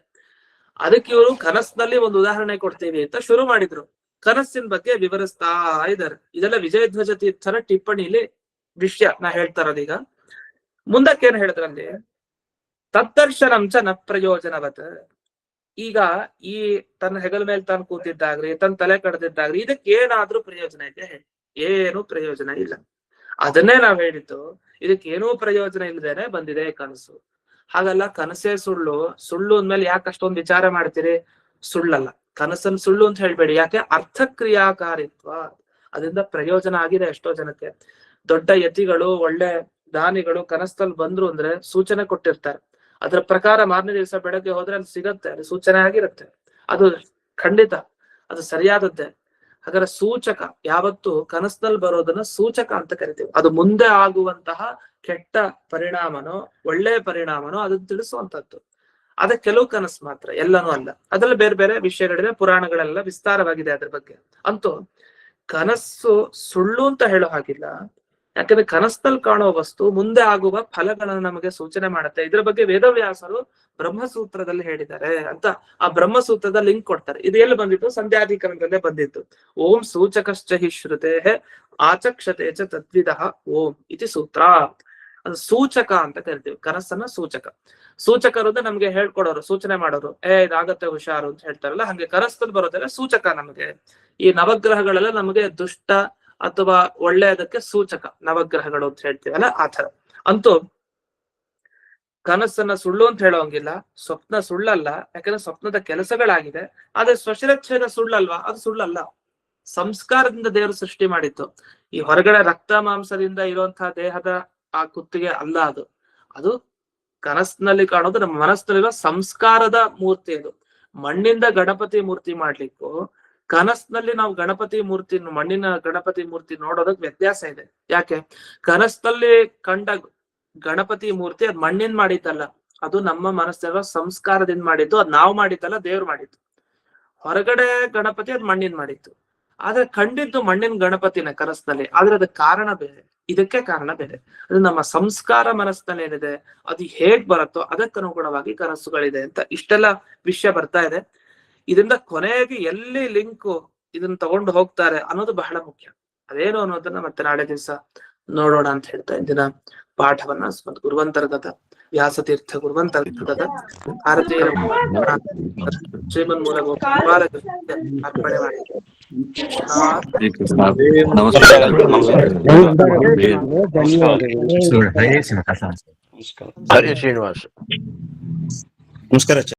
ಅದಕ್ಕೆ ಇವರು ಕನಸಿನಲ್ಲಿ ಒಂದು ಉದಾಹರಣೆ ಕೊಡ್ತೀವಿ ಅಂತ ಶುರು ಮಾಡಿದ್ರು. ಕನಸಿನ ಬಗ್ಗೆ ವಿವರಿಸ್ತಾ ಇದ್ದಾರೆ. ಇದೆಲ್ಲ ವಿಜಯಧ್ವಜ ತೀರ್ಥರ ಟಿಪ್ಪಣಿಲಿ ವಿಷಯ ನಾ ಹೇಳ್ತಾ ಇರೋದೀಗ. ಮುಂದಕ್ಕೇನ್ ಹೇಳಿದ್ರಲ್ಲಿ, ತದ್ದರ್ಶನಂಚ ನ ಪ್ರಯೋಜನವತ್. ಈಗ ಈ ತನ್ನ ಹೆಗಲ ಮೇಲೆ ತಾನು ಕೂತಿದ್ದಾಗ್ರಿ, ತನ್ನ ತಲೆ ಕಡ್ದಿದ್ದಾಗ್ರಿ, ಇದಕ್ಕೆ ಏನಾದ್ರೂ ಪ್ರಯೋಜನ ಇದೆ? ಏನು ಪ್ರಯೋಜನ ಇಲ್ಲ. ಅದನ್ನೇ ನಾವ್ ಹೇಳಿದ್ದು, ಇದಕ್ಕೇನೂ ಪ್ರಯೋಜನ ಇಲ್ಲದೇನೆ ಬಂದಿದೆ ಕನಸು. ಹಾಗಲ್ಲ, ಕನಸೇ ಸುಳ್ಳು, ಸುಳ್ಳು ಅಂದ್ಮೇಲೆ ಯಾಕೆ ಅಷ್ಟೊಂದು ವಿಚಾರ ಮಾಡ್ತೀರಿ? ಸುಳ್ಳಲ್ಲ, ಕನಸನ್ ಸುಳ್ಳು ಅಂತ ಹೇಳ್ಬೇಡಿ. ಯಾಕೆ? ಅರ್ಥಕ್ರಿಯಾಕಾರಿತ್ವ, ಅದರಿಂದ ಪ್ರಯೋಜನ ಆಗಿದೆ ಎಷ್ಟೋ ಜನಕ್ಕೆ. ದೊಡ್ಡ ಯತಿಗಳು, ಒಳ್ಳೆ ದಾನಿಗಳು ಕನಸಲ್ಲಿ ಬಂದ್ರು ಅಂದ್ರೆ ಸೂಚನೆ ಕೊಟ್ಟಿರ್ತಾರೆ. ಅದ್ರ ಪ್ರಕಾರ ಮಾರನೇ ದಿವಸ ಬೆಳಗ್ಗೆ ಹೋದ್ರೆ ಅಲ್ಲಿ ಸಿಗತ್ತೆ, ಅದು ಸೂಚನೆ ಆಗಿರುತ್ತೆ. ಅದು ಖಂಡಿತ ಅದು ಸರಿಯಾದದ್ದೇ. ಹಾಗಾದ್ರೆ ಸೂಚಕ ಯಾವತ್ತು ಕನಸದಲ್ಲಿ ಬರೋದನ್ನ ಸೂಚಕ ಅಂತ ಕರಿತೀವಿ. ಅದು ಮುಂದೆ ಆಗುವಂತಹ ಕೆಟ್ಟ ಪರಿಣಾಮನೋ ಒಳ್ಳೆ ಪರಿಣಾಮನೋ ಅದನ್ನ ತಿಳಿಸುವಂತದ್ದು. ಅದೇ ಕೆಲವು ಕನಸು ಮಾತ್ರ, ಎಲ್ಲನೂ ಅಲ್ಲ. ಅದ್ರಲ್ಲಿ ಬೇರೆ ಬೇರೆ ವಿಷಯಗಳಿದೆ, ಪುರಾಣಗಳೆಲ್ಲ ವಿಸ್ತಾರವಾಗಿದೆ ಅದ್ರ ಬಗ್ಗೆ. ಅಂತೂ ಕನಸು ಸುಳ್ಳು ಅಂತ ಹೇಳೋ ಹಾಗಿಲ್ಲ. ಯಾಕಂದ್ರೆ ಕನಸಲ್ಲಿ ಕಾಣುವ ವಸ್ತು ಮುಂದೆ ಆಗುವ ಫಲಗಳನ್ನು ನಮಗೆ ಸೂಚನೆ ಮಾಡುತ್ತೆ. ಇದ್ರ ಬಗ್ಗೆ ವೇದವ್ಯಾಸರು ಬ್ರಹ್ಮಸೂತ್ರದಲ್ಲಿ ಹೇಳಿದ್ದಾರೆ ಅಂತ ಆ ಬ್ರಹ್ಮಸೂತ್ರದ ಲಿಂಕ್ ಕೊಡ್ತಾರೆ. ಇದು ಎಲ್ಲಿ ಬಂದಿತ್ತು? ಸಂಧ್ಯಾಧಿಕರಣದಲ್ಲೇ ಬಂದಿತ್ತು. ಓಂ ಸೂಚಕಶ್ಚ ಹಿ ಶ್ರುತೆ ಆಚಕ್ಷತೆ ಚ ತದ್ವಿದಃ ಓಂ ಇತಿ ಸೂತ್ರ. ಅದು ಸೂಚಕ ಅಂತ ಕರಿತೀವಿ ಕನಸನ್ನ. ಸೂಚಕರು ನಮ್ಗೆ ಹೇಳ್ಕೊಡೋರು, ಸೂಚನೆ ಮಾಡೋರು, ಇದಾಗತ್ತೆ ಹುಷಾರು ಅಂತ ಹೇಳ್ತಾರಲ್ಲ, ಹಂಗೆ ಕನಸದಲ್ಲಿ ಬರೋದೆಲ್ಲ ಸೂಚಕ ನಮಗೆ. ಈ ನವಗ್ರಹಗಳೆಲ್ಲ ನಮಗೆ ದುಷ್ಟ ಅಥವಾ ಒಳ್ಳೆಯದಕ್ಕೆ ಸೂಚಕ, ನವಗ್ರಹಗಳು ಅಂತ ಹೇಳ್ತೀವಲ್ಲ ಆ ತರ. ಅಂತೂ ಕನಸನ್ನ ಸುಳ್ಳು ಅಂತ ಹೇಳೋಂಗಿಲ್ಲ, ಸ್ವಪ್ನ ಸುಳ್ಳಲ್ಲ. ಯಾಕಂದ್ರೆ ಸ್ವಪ್ನದ ಕೆಲಸಗಳಾಗಿದೆ. ಆದ್ರೆ ಸ್ವಶಿರಚ್ಛೇದ ಸುಳ್ಳಲ್ವಾ? ಅದು ಸುಳ್ಳಲ್ಲ. ಸಂಸ್ಕಾರದಿಂದ ದೇವರು ಸೃಷ್ಟಿ ಮಾಡಿತ್ತು. ಈ ಹೊರಗಡೆ ರಕ್ತ ಮಾಂಸದಿಂದ ಇರುವಂತಹ ದೇಹದ ಆ ಕುತ್ತಿಗೆ ಅಲ್ಲ ಅದು. ಅದು ಕನಸಿನಲ್ಲಿ ಕಾಣೋದು ನಮ್ಮ ಮನಸ್ಸಿನಲ್ಲಿರೋ ಸಂಸ್ಕಾರದ ಮೂರ್ತಿ. ಅದು ಮಣ್ಣಿಂದ ಗಣಪತಿ ಮೂರ್ತಿ ಮಾಡ್ಲಿಕ್ಕೂ ಕನಸಿನಲ್ಲಿ ನಾವು ಗಣಪತಿ ಮೂರ್ತಿ, ಮಣ್ಣಿನ ಗಣಪತಿ ಮೂರ್ತಿ ನೋಡೋದಕ್ಕೆ ವ್ಯತ್ಯಾಸ ಇದೆ. ಯಾಕೆ? ಕನಸಿನಲ್ಲಿ ಕಂಡ ಗಣಪತಿ ಮೂರ್ತಿ ಅದ್ ಮಣ್ಣಿನ ಮಾಡಿದ್ದಲ್ಲ, ಅದು ನಮ್ಮ ಮನಸ್ಸಿನ ಸಂಸ್ಕಾರದಿಂದ ಮಾಡಿದ್ದು. ಅದ್ ನಾವು ಮಾಡಿದ್ದಲ್ಲ, ದೇವ್ರು ಮಾಡಿದ್ದು. ಹೊರಗಡೆ ಗಣಪತಿ ಅದ್ ಮಣ್ಣಿನ ಮಾಡಿತ್ತು, ಆದ್ರೆ ಕಂಡಿದ್ದು ಮಣ್ಣಿನ ಗಣಪತಿನ ಕನಸಿನಲ್ಲಿ. ಆದ್ರೆ ಅದಕ್ಕೆ ಕಾರಣ ಬೇರೆ, ಇದಕ್ಕೆ ಕಾರಣ ಬೇರೆ. ಅದು ನಮ್ಮ ಸಂಸ್ಕಾರ ಮನಸ್ಸಿನಲ್ಲಿ ಏನಿದೆ ಅದು ಹೇಗ್ ಬರುತ್ತೋ ಅದಕ್ಕನುಗುಣವಾಗಿ ಕನಸುಗಳಿದೆ ಅಂತ ಇಷ್ಟೆಲ್ಲ ವಿಷಯ ಬರ್ತಾ ಇದೆ. ಇದರಿಂದ ಕೊನೆಗೆ ಎಲ್ಲಿ ಲಿಂಕ್ ಇದನ್ನ ತಗೊಂಡು ಹೋಗ್ತಾರೆ ಅನ್ನೋದು ಬಹಳ ಮುಖ್ಯ. ಅದೇನು ಅನ್ನೋದನ್ನ ಮತ್ತೆ ನಾಳೆ ದಿವಸ ನೋಡೋಣ ಅಂತ ಹೇಳ್ತಾ ಇಂದಿನ ಪಾಠವನ್ನ ಗುರುವಂತರ್ಗತ ವ್ಯಾಸತೀರ್ಥ ಗುರುವಂತರ್ಗತ ಭಾರತೀಯ ಶ್ರೀಮನ್ಮೂಲ ಅರ್ಪಣೆ ಮಾಡಿ
ಹರೇ ಶ್ರೀನಿವಾಸ.
ನಮಸ್ಕಾರ.